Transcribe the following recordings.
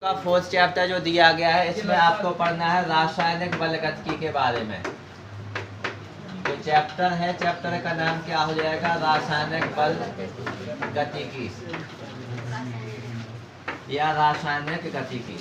का fourth chapter जो दिया गया है इसमें आपको पढ़ना है रासायनिक बलगतिकी के बारे में। जो चैप्टर है, चैप्टर का नाम क्या हो जाएगा? रासायनिक बल गतिकी या रासायनिक गतिकी।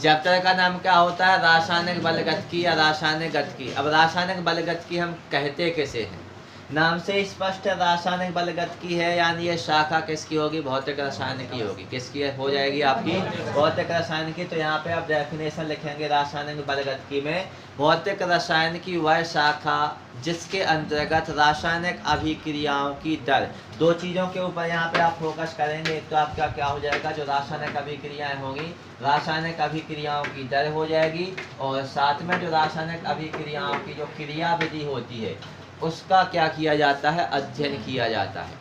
चैप्टर का नाम क्या होता है? रासायनिक बल गतिकी या रासायनिक गतिकी। अब रासायनिक बल गतिकी हम कहते किसे हैं? नाम से स्पष्ट रासायनिक बल गतिकी है, यानी ये शाखा किसकी होगी? भौतिक रसायन की होगी। किसकी हो जाएगी? आपकी भौतिक रसायन की। तो यहाँ पे आप डेफिनेशन लिखेंगे रासायनिक बल गतिकी में, भौतिक रसायन की वह शाखा जिसके अंतर्गत रासायनिक अभिक्रियाओं की दर। दो चीज़ों के ऊपर यहाँ पे आप फोकस करेंगे। एक तो आपका क्या हो जाएगा? जो रासायनिक अभिक्रियाएं होंगी, रासायनिक अभिक्रियाओं की दर हो जाएगी, और साथ में जो रासायनिक अभिक्रियाओं की जो क्रिया विधि होती है उसका क्या किया जाता है? अध्ययन किया जाता है।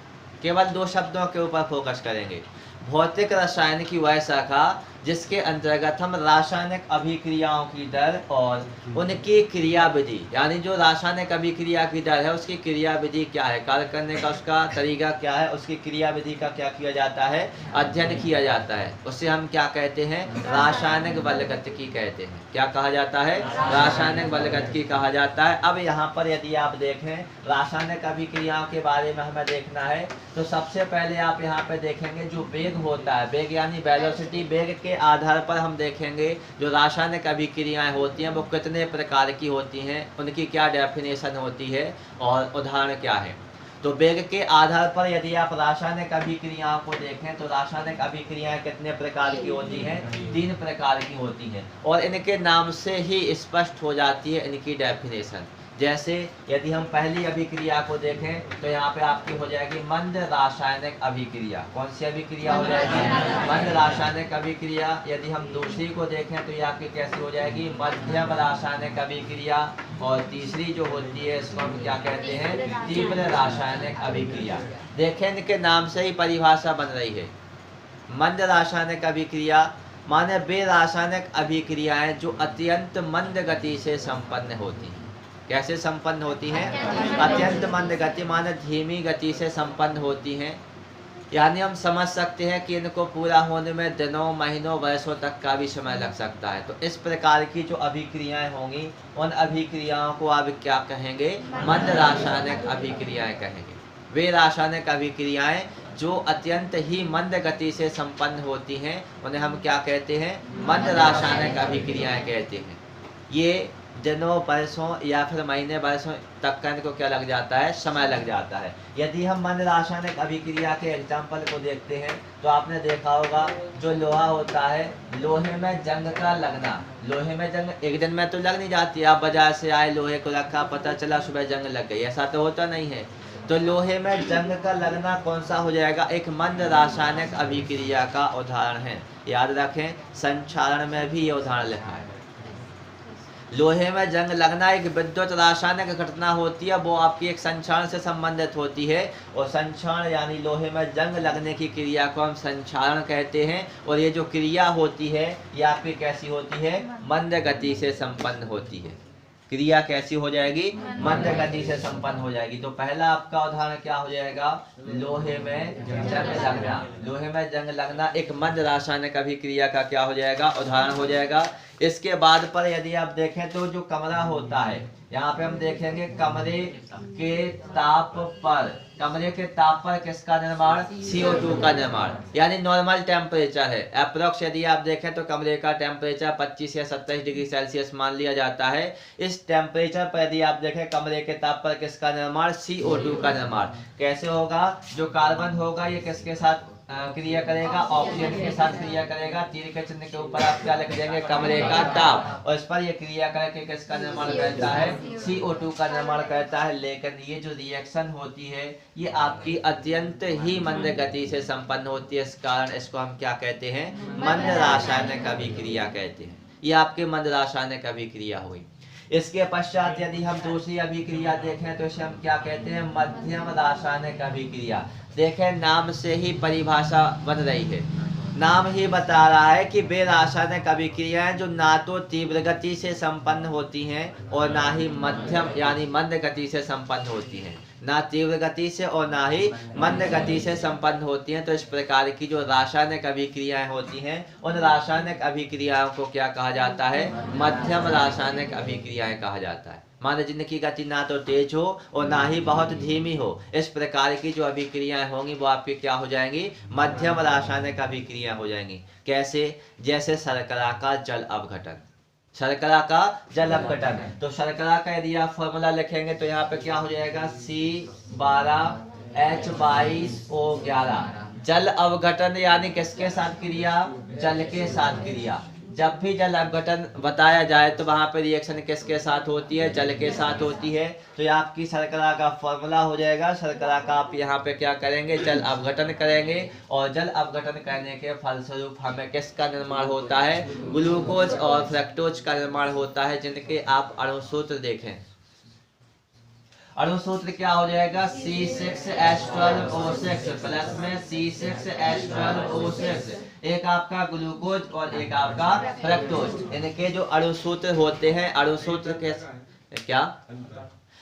केवल दो शब्दों के ऊपर फोकस करेंगे। भौतिक रसायन की वह शाखा जिसके अंतर्गत हम रासायनिक अभिक्रियाओं की दर और उनकी क्रिया विधि, यानी जो रासायनिक अभिक्रिया की दर है उसकी क्रिया विधि क्या है, कार्य करने का उसका तरीका क्या है, उसकी क्रिया विधि का क्या किया जाता है? अध्ययन किया जाता है। उससे हम क्या कहते हैं? रासायनिक बलगतिकी कहते हैं। क्या कहा जाता है? रासायनिक बलगतिकी कहा जाता है। अब यहाँ पर यदि आप देखें रासायनिक अभिक्रियाओं के बारे में हमें देखना है, तो सबसे पहले आप यहाँ पे देखेंगे जो वेग होता है, वेग यानी वेलोसिटी, वेग के आधार पर हम देखेंगे जो रासायनिक अभिक्रियाएं होती हैं वो कितने प्रकार की होती हैं, उनकी क्या डेफिनेशन होती है और उदाहरण क्या है। तो वेग के आधार पर यदि आप रासायनिक अभिक्रियाओं को देखें तो रासायनिक अभिक्रियाएं कितने प्रकार की होती हैं? 3 प्रकार की होती हैं, और इनके नाम से ही स्पष्ट हो जाती है इनकी डेफिनेशन। जैसे यदि हम पहली अभिक्रिया को देखें तो यहाँ पे आपकी हो जाएगी मंद रासायनिक अभिक्रिया। कौन सी अभिक्रिया हो जाएगी? मंद रासायनिक अभिक्रिया। यदि हम दूसरी को देखें तो ये आपकी कैसी हो जाएगी? मध्यम रासायनिक अभिक्रिया। और तीसरी जो होती है इसको हम क्या कहते हैं? तीव्र रासायनिक अभिक्रिया। देखें इनके नाम से ही परिभाषा बन रही है। मंद रासायनिक अभिक्रिया माने वे रासायनिक अभिक्रियाएं जो अत्यंत मंद गति से संपन्न होती हैं। कैसे संपन्न होती हैं? अत्यंत मंद गति माने धीमी गति से संपन्न होती हैं। यानी हम समझ सकते हैं कि इनको पूरा होने में दिनों, महीनों, वर्षों तक का भी समय लग सकता है। तो इस प्रकार की जो अभिक्रियाएं होंगी उन अभिक्रियाओं को आप क्या कहेंगे? मंद रासायनिक अभिक्रियाएं कहेंगे। वे रासायनिक अभिक्रियाएं जो अत्यंत ही मंद गति से संपन्न होती हैं उन्हें हम क्या कहते हैं? मंद रासायनिक अभिक्रियाएं कहते हैं। ये दिनों, वर्षों या फिर महीने, वर्षों तक का इनको क्या लग जाता है? समय लग जाता है। यदि हम मंद रासायनिक अभिक्रिया के एग्जाम्पल को देखते हैं तो आपने देखा होगा जो लोहा होता है, लोहे में जंग का लगना, लोहे में जंग एक दिन में तो लग नहीं जाती। आप बाजार से आए, लोहे को रखा, पता चला सुबह जंग लग गई, ऐसा तो होता नहीं है। तो लोहे में जंग का लगना कौन सा हो जाएगा? एक मंद रासायनिक अभिक्रिया का उदाहरण है। याद रखें, संक्षारण में भी ये उदाहरण लिखा है। लोहे में जंग लगना एक विद्युत रासायनिक घटना होती है, वो आपकी एक संक्षारण से संबंधित होती है। और संक्षारण यानी लोहे में जंग लगने की क्रिया को हम संक्षारण कहते हैं। और ये जो क्रिया होती है ये आपकी कैसी होती है? मंद गति से संपन्न होती है। क्रिया कैसी हो जाएगी? मंद गति से संपन्न हो जाएगी। तो पहला आपका उदाहरण क्या हो जाएगा? लोहे में जंग लगना। लोहे में जंग लगना एक मंद रासायनिक अभिक्रिया का क्या हो जाएगा? उदाहरण हो जाएगा। इसके बाद पर यदि आप देखें तो जो कमरा होता है, यहाँ पे हम देखेंगे कमरे के ताप पर, कमरे के ताप पर किसका निर्माण? CO2 का निर्माण, यानी नॉर्मल टेम्परेचर है। अप्रोक्स यदि आप देखें तो कमरे का टेम्परेचर 25 या 27 डिग्री सेल्सियस मान लिया जाता है। इस टेम्परेचर पर यदि आप देखें कमरे के ताप पर किसका निर्माण? CO2 का निर्माण। कैसे होगा? जो कार्बन होगा ये किसके साथ क्रिया करेगा? ऑक्सीजन के साथ क्रिया करेगा। तीर के चिन्ह के ऊपर आप क्या लिख देंगे? कमरे का ताप। और इस पर ये क्रिया करके किसका निर्माण करता है? CO2 का निर्माण करता है। लेकिन ये जो रिएक्शन होती है ये आपकी अत्यंत ही मंद गति से संपन्न होती है। इस कारण इसको हम क्या कहते हैं? मंद रासायनिक अभिक्रिया कहते हैं। ये आपके मंद रासायनिक अभिक्रिया हुई। इसके पश्चात यदि हम दूसरी अभिक्रिया देखें तो इसे हम क्या कहते हैं? मध्यम रासायनिक अभिक्रिया। देखें नाम से ही परिभाषा बन रही है। नाम ही बता रहा है कि वे रासायनिक अभिक्रियाएं जो ना तो तीव्र गति से संपन्न होती हैं और ना ही मध्यम यानी मंद गति से संपन्न होती हैं। ना तीव्र गति से और ना ही मंद गति से संपन्न होती हैं। तो इस प्रकार की जो रासायनिक अभिक्रियाएं होती हैं उन रासायनिक अभिक्रियाओं को क्या कहा जाता है? मध्यम रासायनिक अभिक्रियाएं कहा जाता है। माने जिनकी गति ना तो तेज हो और ना ही बहुत धीमी हो, इस प्रकार की जो अभिक्रियाएं होंगी वो आपकी क्या हो जाएंगी? मध्यम रासायनिक अभिक्रियाएं हो जाएंगी। कैसे? जैसे शर्करा का जल अपघटन। शर्करा का जल अपघटन, तो शर्करा का यदि आप फॉर्मूला लिखेंगे तो यहाँ पे क्या हो जाएगा? C12H22O11। जल अपघटन यानी किसके साथ क्रिया? जल के साथ क्रिया। जब भी जल अपघटन बताया जाए तो वहां पर रिएक्शन किसके साथ होती है? जल के साथ होती है। तो ये आपकी शर्करा का फॉर्मूला हो जाएगा। शर्करा का आप यहाँ पे क्या करेंगे? जल अपघटन करेंगे और जल अपघटन करने के फलस्वरूप हमें किसका निर्माण होता है? ग्लूकोज और फ्रक्टोज का निर्माण होता है, जिनके आप अणुसूत्र देखें। अणुसूत्र क्या हो जाएगा? C6H12O6 प्लस में C6H12O6। एक आपका ग्लूकोज और एक आपका फ्रक्टोज। इनके जो अणुसूत्र होते हैं, अणुसूत्र के क्या?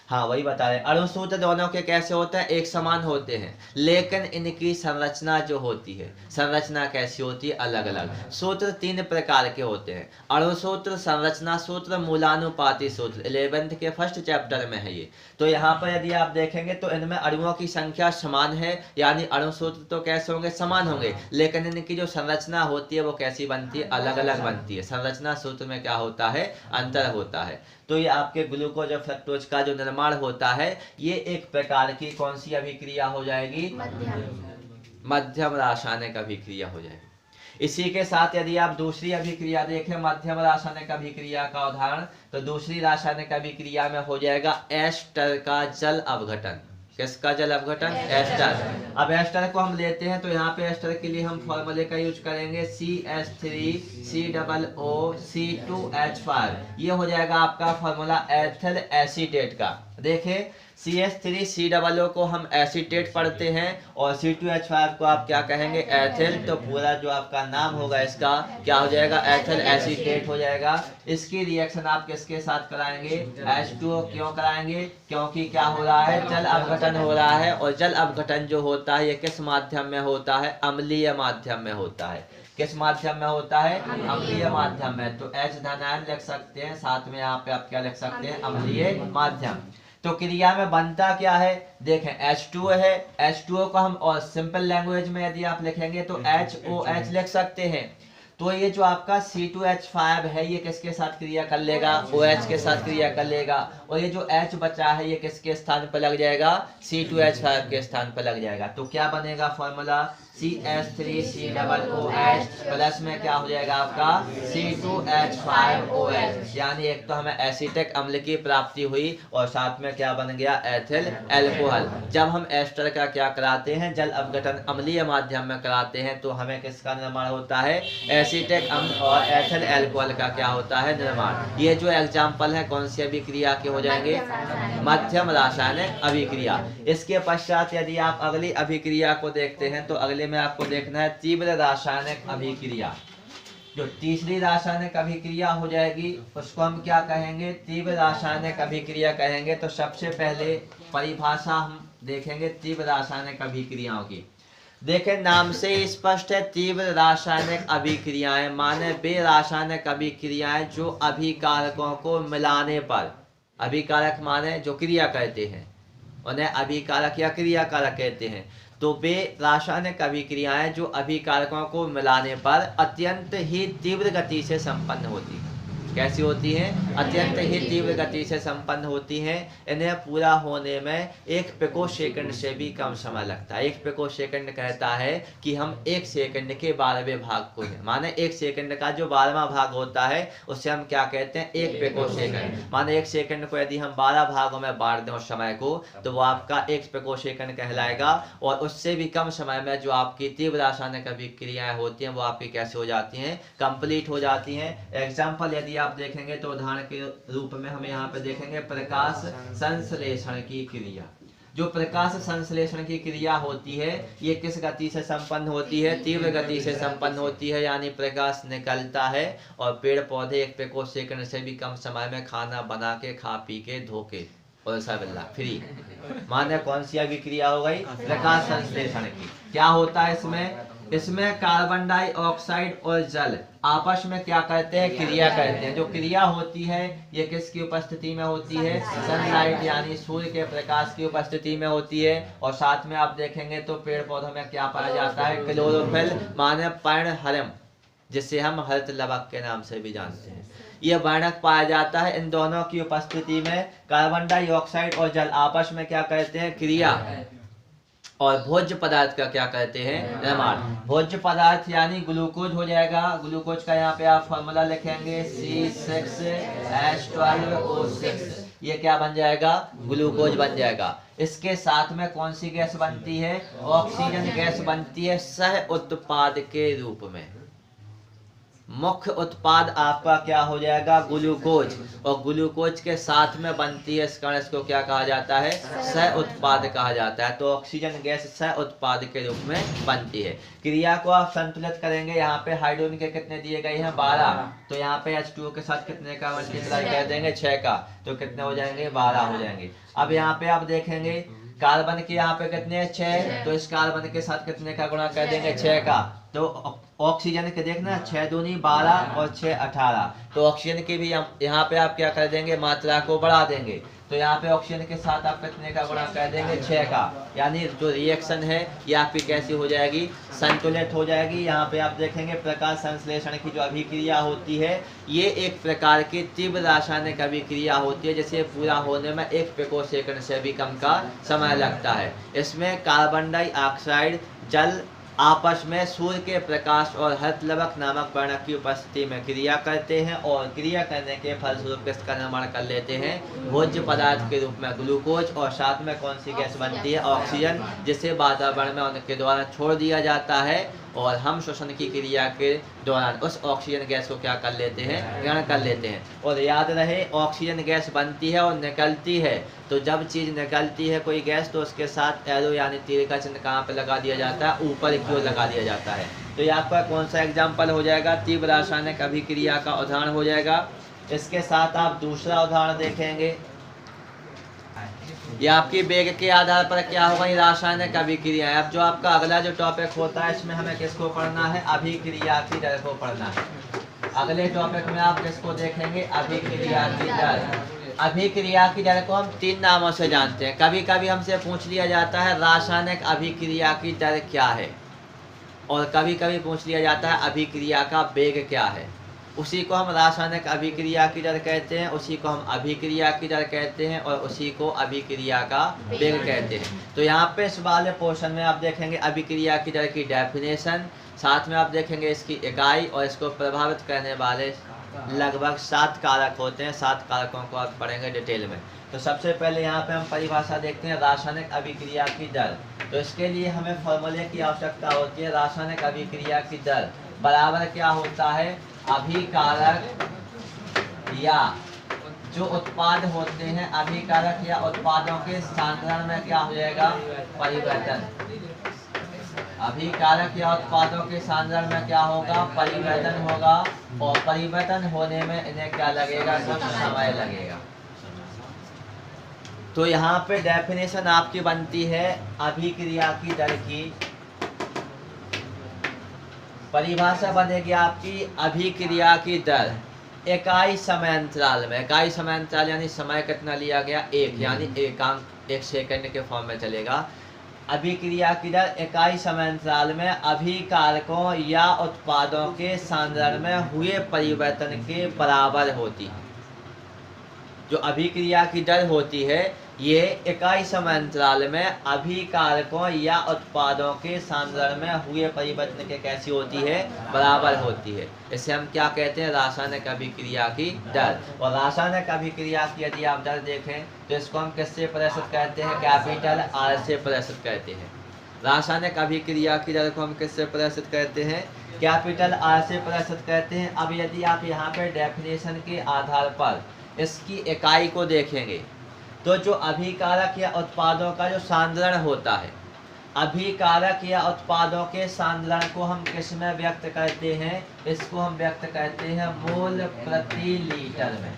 हाँ वही बता रहे। अणुसूत्र दोनों के कैसे होते हैं? एक समान होते हैं, लेकिन इनकी संरचना जो होती है, संरचना कैसी होती है? अलग अलग। सूत्र 3 प्रकार के होते हैं। अणुसूत्र, संरचना सूत्र, मूलानुपाती सूत्र। 11th के फर्स्ट चैप्टर में है ये। तो यहाँ पर यदि आप देखेंगे तो इनमें अणुओं की संख्या समान है, यानी अणुसूत्र तो कैसे होंगे? समान होंगे, लेकिन इनकी जो संरचना होती है वो कैसी बनती है? अलग अलग बनती है। संरचना सूत्र में क्या होता है? अंतर होता है। तो ये आपके ग्लूकोज और फ्रक्टोज का जो निर्माण होता है, ये एक प्रकार की कौन सी अभिक्रिया हो जाएगी? मध्यम रासायनिक अभिक्रिया हो जाएगी। इसी के साथ यदि आप दूसरी अभिक्रिया देखें, मध्यम रासायनिक अभिक्रिया का उदाहरण, तो दूसरी रासायनिक अभिक्रिया में हो जाएगा एस्टर का जल अपघटन। किसका जल अपघटन? एस्टर। अब एस्टर को हम लेते हैं तो यहाँ पे एस्टर के लिए हम फॉर्मूले का यूज करेंगे CH3COO-C2H5। ये हो जाएगा आपका फॉर्मूला एथिल एसीटेट का। देखें, CH3COO को हम एसीटेट पढ़ते हैं और C2H5 को आप क्या कहेंगे? एथिल। तो पूरा जो आपका नाम होगा इसका क्या हो जाएगा? एथिल एसीटेट हो जाएगा। इसकी रिएक्शन आप किसके साथ कराएंगे? H2O। क्यों कराएंगे? क्योंकि क्या हो रहा है? जल अपघटन हो रहा है। और जल अपघटन जो होता है ये किस माध्यम में होता है? अम्लीय माध्यम में होता है। किस माध्यम में होता है? अम्लीय माध्यम में। तो H धनायन लिख सकते हैं, साथ में यहाँ पे आप क्या लिख सकते हैं? अम्लीय माध्यम। तो क्रिया में बनता क्या है? देखें, H2O है। H2O को हम और सिंपल लैंग्वेज में यदि आप लिखेंगे तो HOH लिख सकते हैं। तो ये जो आपका C2H5 है ये किसके साथ क्रिया कर लेगा? OH के साथ क्रिया कर लेगा। और ये जो H बचा है ये किसके स्थान पर लग जाएगा? C2H5 के स्थान पर लग जाएगा। तो क्या बनेगा फॉर्मूला? CH3COOH प्लस में क्या हो जाएगा आपका? C2H5OH। यानी एक तो हमें एसिटिक अम्ल की प्राप्ति हुई और साथ में क्या बन गया? Ethyl alcohol. जब हम एस्टर का क्या कराते हैं? जल अपघटन अम्लीय माध्यम में कराते हैं तो हमें किसका निर्माण होता है? एसिटिक अम्ल और एथिल अल्कोहल का क्या होता है? निर्माण। ये जो एग्जाम्पल है कौन सी अभिक्रिया के हो जाएंगे? मध्यम रासायनिक अभिक्रिया। इसके पश्चात यदि आप अगली अभिक्रिया को देखते हैं तो अगले में आपको देखना है तीव्र रासायनिक अभिक्रिया। जो तीसरी रासायनिक अभिक्रिया हो जाएगी उसको हम क्या कहेंगे? तीव्र रासायनिक अभिक्रिया कहेंगे। तो सबसे पहले परिभाषा हम देखेंगे तीव्र रासायनिक अभिक्रियाओं की। देखें, नाम से स्पष्ट है, तीव्र रासायनिक अभिक्रियाएं माने वे रासायनिक अभिक्रियाएं जो अभिकारकों को मिलाने पर, अभिकारक माने जो क्रिया करते हैं उन्हें अभिकारक या क्रियाकारक कहते हैं। तो वे रासायनिक अभिक्रियाएं जो अभिकारकों को मिलाने पर अत्यंत ही तीव्र गति से संपन्न होती हैं। कैसी होती हैं? अत्यंत ही तीव्र गति से संपन्न होती हैं। इन्हें पूरा होने में 1 पिकोसेकंड से भी कम समय लगता है। 1 पिकोसेकंड कहता है कि हम 1 सेकंड के 12वें भाग को है, माने 1 सेकंड का जो 12वां भाग होता है उसे हम क्या कहते हैं? 1 पिकोसेकंड। माने 1 सेकंड को यदि हम 12 भागों में बांट दें उस समय को तो वो आपका 1 पिकोसेकंड कहलाएगा। और उससे भी कम समय में जो आपकी तीव्र रासायनिक अभिक्रियाएं होती हैं वो आपकी कैसे हो जाती हैं? कंप्लीट हो जाती हैं। एग्जाम्पल यदि आप देखेंगे तो उदाहरण के रूप में हम यहाँ पे देखेंगे प्रकाश संश्लेषण की क्रिया। जो प्रकाश संश्लेषण की क्रिया होती है ये किस गति से संपन्न होती है? तीव्र गति से संपन्न होती है। यानी प्रकाश निकलता है और पेड़ पौधे 1 पिकोसेकंड से भी कम समय में खाना बना के, खा पी के, धो के और सबिल्ला फ्री। माने कौन सी अभिक्रिया हो गई? प्रकाश संश्लेषण की। क्या होता है इसमें? इसमें कार्बन डाइऑक्साइड और जल आपस में क्या करते हैं? क्रिया करते हैं। जो क्रिया होती है ये किसकी उपस्थिति में होती है? सनलाइट यानी सूर्य के प्रकाश की उपस्थिति में होती है। और साथ में आप देखेंगे तो पेड़ पौधों में क्या पाया जाता है? क्लोरोफिल माने पर्णहरम, जिसे हम हरित लवक के नाम से भी जानते हैं। ये वर्णक पाया जाता है। इन दोनों की उपस्थिति में कार्बन डाइऑक्साइड और जल आपस में क्या करते हैं? क्रिया। और भोज्य पदार्थ का क्या कहते हैं? निर्माण। भोज्य पदार्थ यानी ग्लूकोज हो जाएगा। ग्लूकोज का यहाँ पे आप फॉर्मूला लिखेंगे C6H12O6। ये क्या बन जाएगा? ग्लूकोज बन जाएगा। इसके साथ में कौन सी गैस बनती है? ऑक्सीजन गैस बनती है सह उत्पाद के रूप में। मुख्य उत्पाद आपका क्या हो जाएगा? ग्लूकोज। और ग्लूकोज के साथ में बनती है इस कारण इसको क्या कहा जाता है? सह उत्पाद कहा जाता है। तो ऑक्सीजन गैस सह उत्पाद के रूप में बनती है। क्रिया को आप संतुलित करेंगे। यहाँ पे हाइड्रोजन के कितने दिए गए हैं? 12। तो यहाँ पे H2O के साथ कितने का मल्टीप्लाई कर देंगे? 6 का। तो कितने हो जाएंगे? 12 हो जाएंगे। अब यहाँ पे आप देखेंगे कार्बन के यहाँ पे कितने हैं? 6। तो इस कार्बन के साथ कितने का गुणा कर देंगे? 6 का। तो ऑक्सीजन के देखना 6 दूनी 12 और 6 18। तो ऑक्सीजन की भी यहाँ पे आप क्या कर देंगे? मात्रा को बढ़ा देंगे। तो यहाँ पे ऑक्सीजन के साथ आप कितने का गुणा कर देंगे? 6 का। यानी जो रिएक्शन है ये आपकी कैसी हो जाएगी? संतुलित हो जाएगी। यहाँ पे आप देखेंगे प्रकाश संश्लेषण की जो अभिक्रिया होती है ये एक प्रकार की तीव्र रासायनिक अभिक्रिया होती है, जिसे पूरा होने में 1 पिकोसेकंड से भी कम का समय लगता है। इसमें कार्बन डाइऑक्साइड जल आपस में सूर्य के प्रकाश और हरित लवक नामक वर्णक की उपस्थिति में क्रिया करते हैं और क्रिया करने के फलस्वरूप किसका निर्माण कर लेते हैं? भोज्य पदार्थ के रूप में ग्लूकोज। और साथ में कौन सी गैस बनती है? ऑक्सीजन, जिसे वातावरण में उनके द्वारा छोड़ दिया जाता है और हम श्वसन की क्रिया के दौरान उस ऑक्सीजन गैस को क्या कर लेते हैं? ग्रहण कर लेते हैं। और याद रहे ऑक्सीजन गैस बनती है और निकलती है। तो जब चीज निकलती है कोई गैस तो उसके साथ एरो यानी तीर का चिन्ह कहाँ पे लगा दिया जाता है? ऊपर की ओर लगा दिया जाता है। तो ये आपका कौन सा एग्जाम्पल हो जाएगा? तीव्र रासायनिक अभिक्रिया का उदाहरण हो जाएगा। इसके साथ आप दूसरा उदाहरण देखेंगे। ये आपकी वेग के आधार पर क्या होगा? ये रासायनिक अभिक्रिया है। अब जो आपका अगला जो टॉपिक होता है इसमें हमें किसको पढ़ना है? अभिक्रिया की दर को पढ़ना है। अगले टॉपिक में आप किसको देखेंगे? अभिक्रिया की दर। अभिक्रिया की दर को हम 3 नामों से जानते हैं। कभी कभी हमसे पूछ लिया जाता है रासायनिक अभिक्रिया की दर क्या है, और कभी कभी पूछ लिया जाता है अभिक्रिया का वेग क्या है। उसी को हम रासायनिक अभिक्रिया की दर कहते हैं, उसी को हम अभिक्रिया की दर कहते हैं और उसी को अभिक्रिया का वेग कहते हैं। तो यहाँ पे इस वाले पोर्शन में आप देखेंगे अभिक्रिया की दर की डेफिनेशन, साथ में आप देखेंगे इसकी इकाई और इसको प्रभावित करने वाले लगभग 7 कारक होते हैं। 7 कारकों को आप पढ़ेंगे डिटेल में। तो सबसे पहले यहाँ पे हम परिभाषा देखते हैं रासायनिक अभिक्रिया की दर। तो इसके लिए हमें फॉर्मूले की आवश्यकता होती है। रासायनिक अभिक्रिया की दर बराबर क्या होता है? अभिकारक या जो उत्पाद होते हैं अभिकारक या उत्पादों के सांद्रण में क्या हो जाएगा? परिवर्तन। अभिकारक या उत्पादों के सांद्रण में क्या होगा? परिवर्तन होगा। और परिवर्तन होने में इन्हें क्या लगेगा? कुछ समय लगेगा। तो यहाँ पे डेफिनेशन आपकी बनती है अभिक्रिया की दर की। परिभाषा बनेगी आपकी अभिक्रिया की दर इकाई समय अंतराल में। इकाई समय अंतराल यानी समय कितना लिया गया? 1, यानी 1 सेकंड के फॉर्म में चलेगा। अभिक्रिया की दर इकाई समय अंतराल में अभिकारकों या उत्पादों के सांद्रण में हुए परिवर्तन के बराबर होती है। जो अभिक्रिया की दर होती है ये इकाई समय अंतराल में अभिकारकों या उत्पादों के सांद्रण में हुए परिवर्तन के कैसी होती है? बराबर होती है। इसे हम क्या कहते हैं? रासायनिक अभिक्रिया की दर। और रासायनिक अभिक्रिया की यदि आप दर देखें तो इसको हम किससे प्रदर्शित करते हैं? कैपिटल R से प्रदर्शित करते हैं। रासायनिक अभिक्रिया की दर को हम किससे प्रदर्शित करते हैं? कैपिटल R से प्रदर्शित करते हैं। अब यदि आप यहाँ पर डेफिनेशन के आधार पर इसकी इकाई को देखेंगे तो जो अभिकारक या उत्पादों का जो सांद्रण होता है, अभिकारक या उत्पादों के सांद्रण को हम किस में व्यक्त करते हैं? इसको हम व्यक्त करते हैं मोल प्रति लीटर में।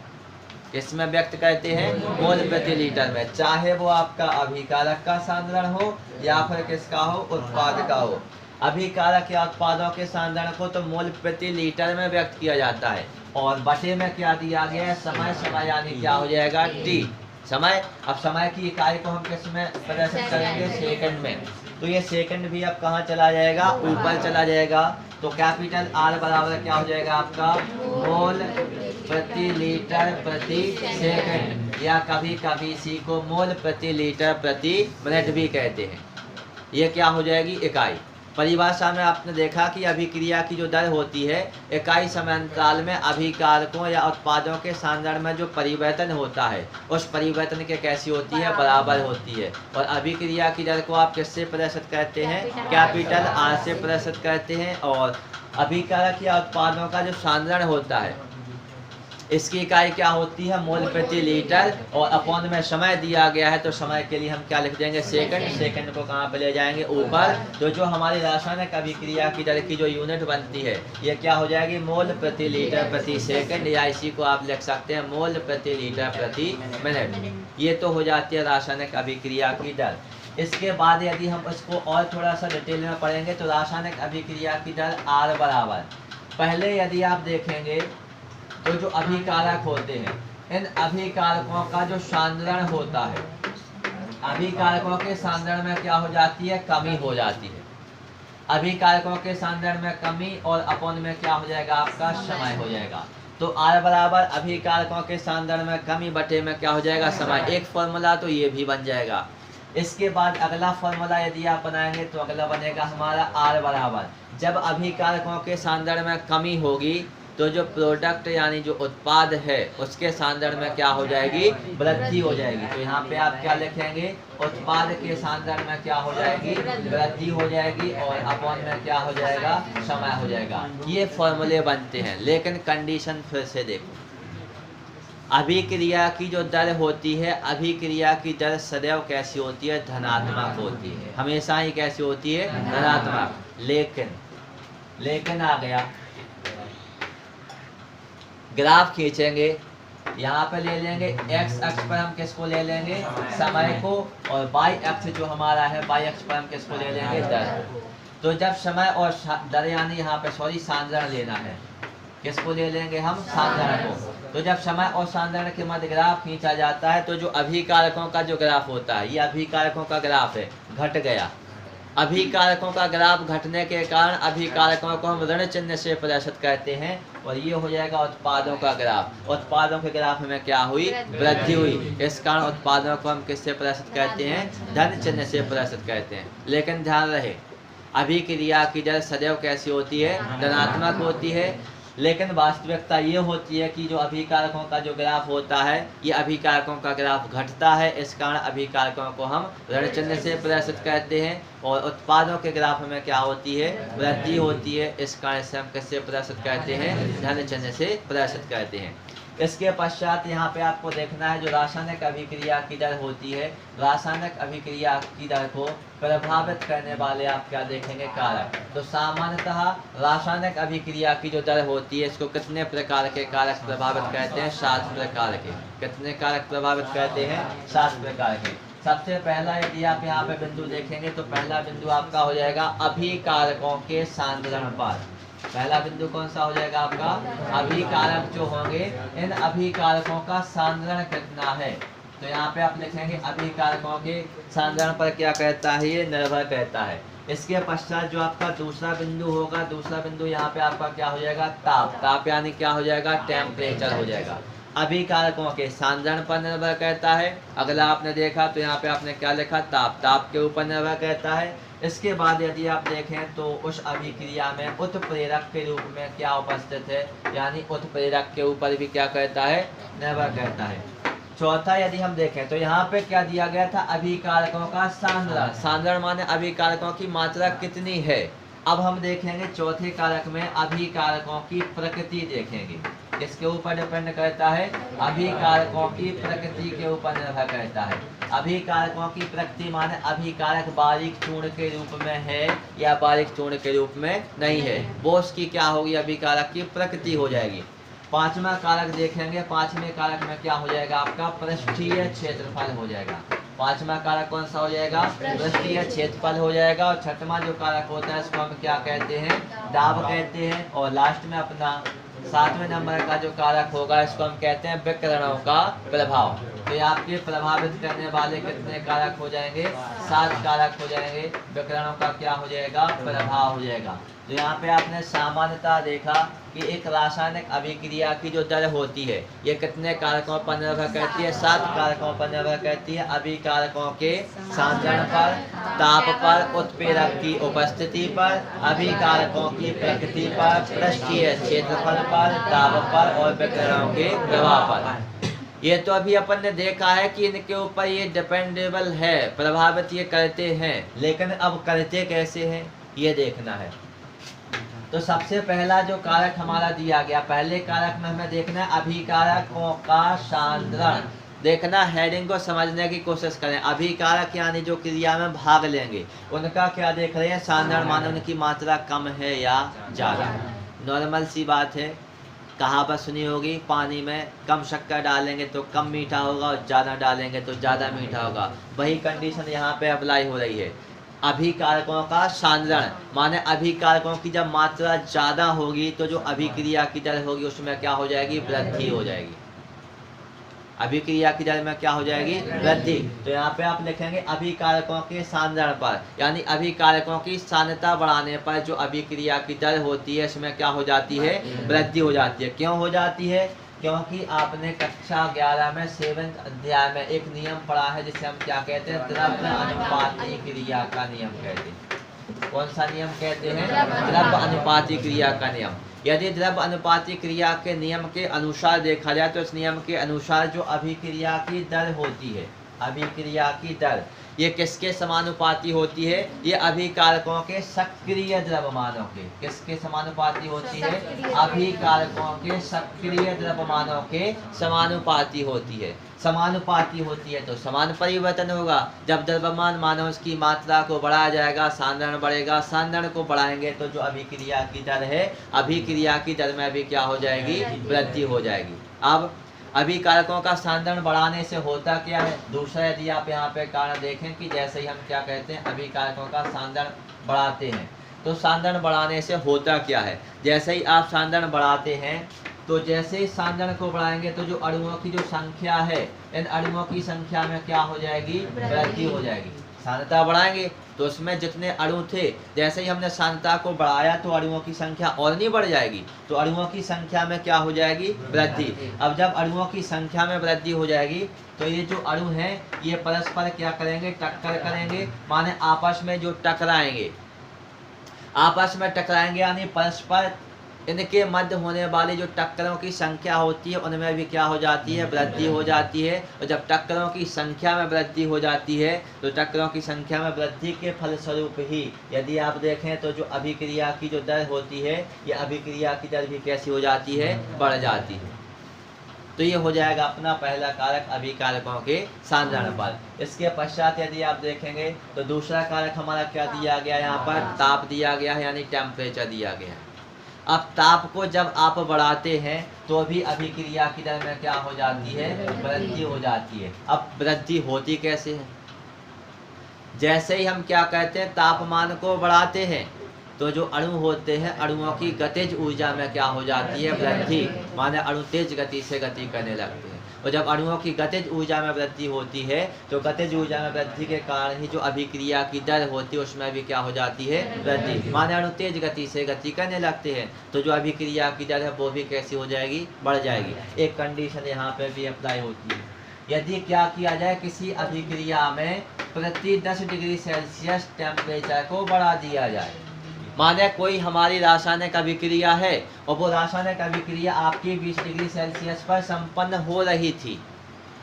किसमें व्यक्त करते हैं? मोल प्रति लीटर में, चाहे वो आपका अभिकारक का सांद्रण हो या फिर किसका हो? उत्पाद का हो। अभिकारक या उत्पादों के सांद्रण को तो मोल प्रति लीटर में व्यक्त किया जाता है, और बटे में क्या दिया गया है? समय। समय यानी क्या हो जाएगा? टी समय। अब समय की इकाई को हम किस में प्रदर्शित करेंगे? सेकंड में। तो ये सेकंड भी अब कहाँ चला जाएगा? ऊपर चला जाएगा। तो कैपिटल आर बराबर क्या हो जाएगा आपका? मोल प्रति लीटर प्रति सेकंड, या कभी कभी इसी को मोल प्रति लीटर प्रति मिनट भी कहते हैं। ये क्या हो जाएगी? इकाई। परिभाषा में आपने देखा कि अभिक्रिया की जो दर होती है, इकाई समयांतराल में अभिकारकों या उत्पादों के सांद्रण में जो परिवर्तन होता है, उस परिवर्तन के कैसी होती है? बराबर होती है। और अभिक्रिया की दर को आप किससे प्रदर्शित करते हैं? कैपिटल आर से प्रदर्शित करते हैं। और अभिकारक या उत्पादों का जो सांद्रण होता है, इसकी इकाई क्या होती है? मोल प्रति लीटर, और अपॉन में समय दिया गया है, तो समय के लिए हम क्या लिख देंगे? सेकंड। सेकंड को कहाँ पे ले जाएंगे? ऊपर। तो जो हमारी रासायनिक अभिक्रिया की दर की जो यूनिट बनती है, ये क्या हो जाएगी? मोल प्रति लीटर प्रति सेकंड, या इसी को आप लिख सकते हैं मोल प्रति लीटर प्रति मिनट। ये तो हो जाती है रासायनिक अभिक्रिया की दर। इसके बाद यदि हम इसको और थोड़ा सा डिटेल में पढ़ेंगे तो रासायनिक अभिक्रिया की दर आर बराबर, पहले यदि आप देखेंगे तो जो अभिकारक होते हैं, इन अभिकारकों का जो सांद्रण होता है, अभिकारकों के सांद्रण में क्या हो जाती है? कमी हो जाती है। अभिकारकों के सांद्रण में कमी, और अपॉन में क्या हो जाएगा? आपका समय हो जाएगा। तो आर बराबर अभिकारकों के सांद्रण में कमी बटे में क्या हो जाएगा? समय। एक फॉर्मूला तो ये भी बन जाएगा। इसके बाद अगला फॉर्मूला यदि आप बनाएंगे तो अगला बनेगा हमारा आर बराबर, जब अभिकारकों के सांद्रण में कमी होगी तो जो प्रोडक्ट यानी जो उत्पाद है उसके सांद्रण में क्या हो जाएगी? वृद्धि हो जाएगी। तो यहाँ पे आप क्या लिखेंगे? उत्पाद के सांद्रण में क्या हो जाएगी? वृद्धि हो जाएगी, और अपॉन में क्या हो जाएगा? समय हो जाएगा। ये फॉर्मूले बनते हैं, लेकिन कंडीशन फिर से देखो, अभिक्रिया की जो दर होती है, अभिक्रिया की दर सदैव कैसी होती है? धनात्मक होती है, हमेशा ही कैसी होती है? धनात्मक। लेकिन आ गया, ग्राफ खींचेंगे, यहाँ पे ले लेंगे x अक्ष पर हम किसको ले लेंगे? समय को, और y अक्ष जो हमारा है, y अक्ष पर हम किसको ले लेंगे? दर। तो जब समय और दर यानी यहाँ पे सांद्रण लेना है, किसको ले लेंगे हम? सांद्रण को। तो जब समय और सांद्रण के मध्य ग्राफ खींचा जाता है तो जो अभिकारकों का जो ग्राफ होता है, ये अभिकारकों का ग्राफ है, घट गया। अभिकारकों का ग्राफ घटने के कारण अभिकारकों को हम ऋण चिन्ह से प्रदर्शित करते हैं, और ये हो जाएगा उत्पादों का ग्राफ। उत्पादों के ग्राफ में क्या हुई? वृद्धि हुई। इस कारण उत्पादों को हम किससे प्रदर्शित करते हैं? धन चिन्ह से प्रदर्शित करते हैं। लेकिन ध्यान रहे, अभिक्रिया की दर सदैव कैसी होती है? धनात्मक होती है। लेकिन वास्तविकता ये होती है कि जो अभिकारकों का जो ग्राफ होता है, ये अभिकारकों का ग्राफ घटता है। इस कारण अभिकारकों को हम ऋण चिन्ह से प्रदर्शित करते हैं, और उत्पादों के ग्राफ में क्या होती है? वृद्धि होती है। इस कारण से हम किससे प्रदर्शित करते हैं? धन चिन्ह से प्रदर्शित करते हैं। इसके पश्चात यहाँ पे आपको देखना है जो रासायनिक अभिक्रिया की दर होती है, रासायनिक अभिक्रिया की दर को प्रभावित करने वाले आप क्या देखेंगे? कारक। तो सामान्यतः रासायनिक अभिक्रिया की जो दर होती है, इसको कितने प्रकार के कारक प्रभावित करते हैं? 7 प्रकार के। कितने कारक प्रभावित करते हैं? 7 प्रकार के। सबसे पहला यदि आप यहाँ पे बिंदु देखेंगे तो पहला बिंदु आपका हो जाएगा अभिकारकों के सांद्रण पर। पहला बिंदु कौन सा हो जाएगा आपका? अभिकारक जो होंगे, इन अभिकारकों का सांद्रण कितना है। तो यहाँ पे आप लिखेंगे अभिकारकों के सांद्रण पर क्या कहता है? ये निर्भर करता है। इसके पश्चात जो आपका दूसरा बिंदु होगा, दूसरा बिंदु यहाँ पे आपका क्या हो जाएगा? ताप। ताप यानी क्या हो जाएगा? टेम्परेचर हो जाएगा। अभिकारकों के सांद्रण पर निर्भर करता है। अगला आपने देखा तो यहाँ पे आपने क्या लिखा? ताप। ताप के ऊपर निर्भर करता है। इसके बाद यदि आप देखें तो उस अभिक्रिया में उत्प्रेरक के रूप में क्या उपस्थित है, यानी उत्प्रेरक के ऊपर भी क्या करता है? निर्भर करता है। चौथा यदि हम देखें तो यहाँ पे क्या दिया गया था? अभिकारकों का सांद्रण। सांद्रण माने अभिकारकों की मात्रा कितनी है। अब हम देखेंगे चौथे कारक में अभिकारकों की प्रकृति देखेंगे। किसके ऊपर डिपेंड करता है? अभिकारकों की प्रकृति के ऊपर निर्भर करता है। अभिकारकों की प्रकृति माने अभिकारक बारीक चूर्ण के रूप में है या बारीक चूर्ण के रूप में नहीं है, वो उसकी क्या होगी? अभिकारक की प्रकृति हो जाएगी। पांचवा कारक देखेंगे, पांचवें कारक में क्या हो जाएगा आपका पृष्ठीय क्षेत्रफल हो जाएगा। पांचवा कारक कौन सा हो जाएगा, पृष्ठीय क्षेत्रफल हो जाएगा। और छठवां जो कारक होता है इसको हम क्या कहते हैं, दाब कहते हैं। और लास्ट में अपना 7वें नंबर का जो कारक होगा इसको हम कहते हैं विकिरणों का प्रभाव। तो ये आपके प्रभावित करने वाले कितने कारक हो जाएंगे, 7 कारक हो जाएंगे। विकिरणों का क्या हो जाएगा, प्रभाव हो जाएगा। तो यहाँ पे आपने सामान्यतः देखा कि एक रासायनिक अभिक्रिया की जो दर होती है ये कितने कारकों पर निर्भर करती है, 7 कारकों पर निर्भर करती है। अभिकारकों के सांद्रण पर, ताप पर, उत्प्रेरक की उपस्थिति पर, अभिकारकों की प्रकृति पर, पृष्ठीय क्षेत्रफल पर, ताप पर और विकिरणों के प्रभाव पर। ये तो अभी अपन ने देखा है कि इनके ऊपर ये डिपेंडेबल है, प्रभावित ये करते हैं, लेकिन अब करते कैसे हैं ये देखना है। तो सबसे पहला जो कारक हमारा दिया गया, पहले कारक में हमें देखना है अभिकारकों का सांद्रण। देखना, हेडिंग को समझने की कोशिश करें। अभिकारक यानी जो क्रिया में भाग लेंगे उनका क्या देख रहे हैं, सांद्रण माने उनकी मात्रा कम है या ज़्यादा। नॉर्मल सी बात है, कहावत सुनी होगी, पानी में कम शक्कर डालेंगे तो कम मीठा होगा और ज़्यादा डालेंगे तो ज़्यादा मीठा होगा। वही कंडीशन यहाँ पे अप्लाई हो रही है। अभिकारकों का सांद्रण माने अभिकारकों की जब मात्रा ज़्यादा होगी तो जो अभिक्रिया की दर होगी उसमें क्या हो जाएगी, वृद्धि हो जाएगी। अभिक्रिया की दर में क्या हो जाएगी, वृद्धि। तो यहाँ पे आप लिखेंगे अभिकारकों के सांद्रण पर, यानी अभिकारकों की सांद्रता बढ़ाने पर जो अभिक्रिया की दर होती है इसमें क्या हो जाती है, वृद्धि हो जाती है। क्यों हो जाती है, क्योंकि आपने कक्षा 11 में 7वें अध्याय में एक नियम पढ़ा है जिसे हम क्या कहते हैं, द्रव्य अनुपाती क्रिया का नियम कहते हैं। कौन सा नियम कहते हैं, द्रव्य अनुपाती क्रिया का नियम। यदि द्रव्य अनुपाती क्रिया के नियम के अनुसार देखा जाए तो इस नियम के अनुसार जो अभिक्रिया की दर होती है, अभिक्रिया की दर ये किसके समानुपाती होती है, ये अभिकारकों के सक्रिय द्रव्यमानों के, किसके समानुपाती होती है, अभिकारकों के सक्रिय द्रव्यमानों के समानुपाती होती है। समानुपाती होती है तो समान परिवर्तन होगा। जब द्रव्यमान मानो उसकी मात्रा को बढ़ाया जाएगा, सांद्रण बढ़ेगा, सांद्रण को बढ़ाएंगे तो जो अभिक्रिया की दर है, अभिक्रिया की दर में भी क्या हो जाएगी, वृद्धि हो जाएगी। अब अभिकारकों का सांद्रण बढ़ाने से होता क्या है, दूसरा यदि आप यहाँ पे कारण देखें कि जैसे ही हम क्या कहते हैं अभिकारकों का सांद्रण बढ़ाते हैं तो सांद्रण बढ़ाने से होता क्या है, जैसे ही आप सांद्रण बढ़ाते हैं तो जैसे ही सांद्रण को बढ़ाएंगे तो जो अणुओं की जो संख्या है, इन अणुओं की संख्या में क्या हो जाएगी, वृद्धि हो जाएगी। सांद्रता बढ़ाएंगे तो उसमें जितने अणु थे, जैसे ही हमने सांद्रता को बढ़ाया तो अणुओं की संख्या और नहीं बढ़ जाएगी, तो अणुओं की संख्या में क्या हो जाएगी, वृद्धि। अब जब अणुओं की संख्या में वृद्धि हो जाएगी तो ये जो अणु हैं ये परस्पर क्या करेंगे, टक्कर करेंगे, माने आपस में जो टकराएंगे, आपस में टकराएंगे यानी परस्पर इनके मध्य होने वाली जो टक्करों की संख्या होती है उनमें भी क्या हो जाती है, वृद्धि हो जाती है। और जब टक्करों की संख्या में वृद्धि हो जाती है तो टक्करों की संख्या में वृद्धि के फलस्वरूप ही यदि आप देखें तो जो अभिक्रिया की जो दर होती है, ये अभिक्रिया की दर भी कैसी हो जाती है, बढ़ जाती है। तो ये हो जाएगा अपना पहला कारक अभिकारकों के सांद्रण पर। इसके पश्चात यदि आप देखेंगे तो दूसरा कारक हमारा क्या दिया गया, यहाँ पर ताप दिया गया है, यानी टेम्परेचर दिया गया है। अब ताप को जब आप बढ़ाते हैं तो भी अभिक्रिया की दर में क्या हो जाती है, वृद्धि हो जाती है। अब वृद्धि होती कैसे है, जैसे ही हम क्या कहते हैं तापमान को बढ़ाते हैं तो जो अणु होते हैं अणुओं की गतिज ऊर्जा में क्या हो जाती है, वृद्धि, माने अणु तेज गति से गति करने लगते हैं। और जब अणुओं की गतिज ऊर्जा में वृद्धि होती है तो गतिज ऊर्जा में वृद्धि के कारण ही जो अभिक्रिया की दर होती है उसमें भी क्या हो जाती है, वृद्धि, माने अणु तेज गति से गति करने लगते हैं तो जो अभिक्रिया की दर है वो भी कैसी हो जाएगी, बढ़ जाएगी। एक कंडीशन यहाँ पे भी अप्लाई होती है, यदि क्या किया जाए किसी अभिक्रिया में प्रति 10 डिग्री सेल्सियस टेम्परेचर को बढ़ा दिया जाए, माने कोई हमारी रासायनिक अभिक्रिया है और वो रासायनिक अभिक्रिया आपकी 20 डिग्री सेल्सियस पर संपन्न हो रही थी।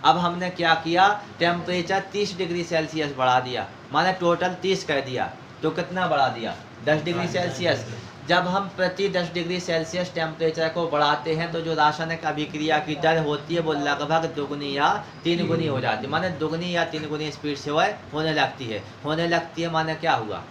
अब हमने क्या किया, टेम्परेचर 30 डिग्री सेल्सियस बढ़ा दिया, माने टोटल 30 कर दिया, तो कितना बढ़ा दिया, 10 डिग्री सेल्सियस। जब हम प्रति 10 डिग्री सेल्सियस टेम्परेचर को बढ़ाते हैं तो जो रासायनिक अभिक्रिया की दर होती है वो लगभग दुगनी या 3 गुनी हो जाती है, माने दुगनी या 3 गुनी स्पीड से वह होने लगती है। माने क्या हुआ,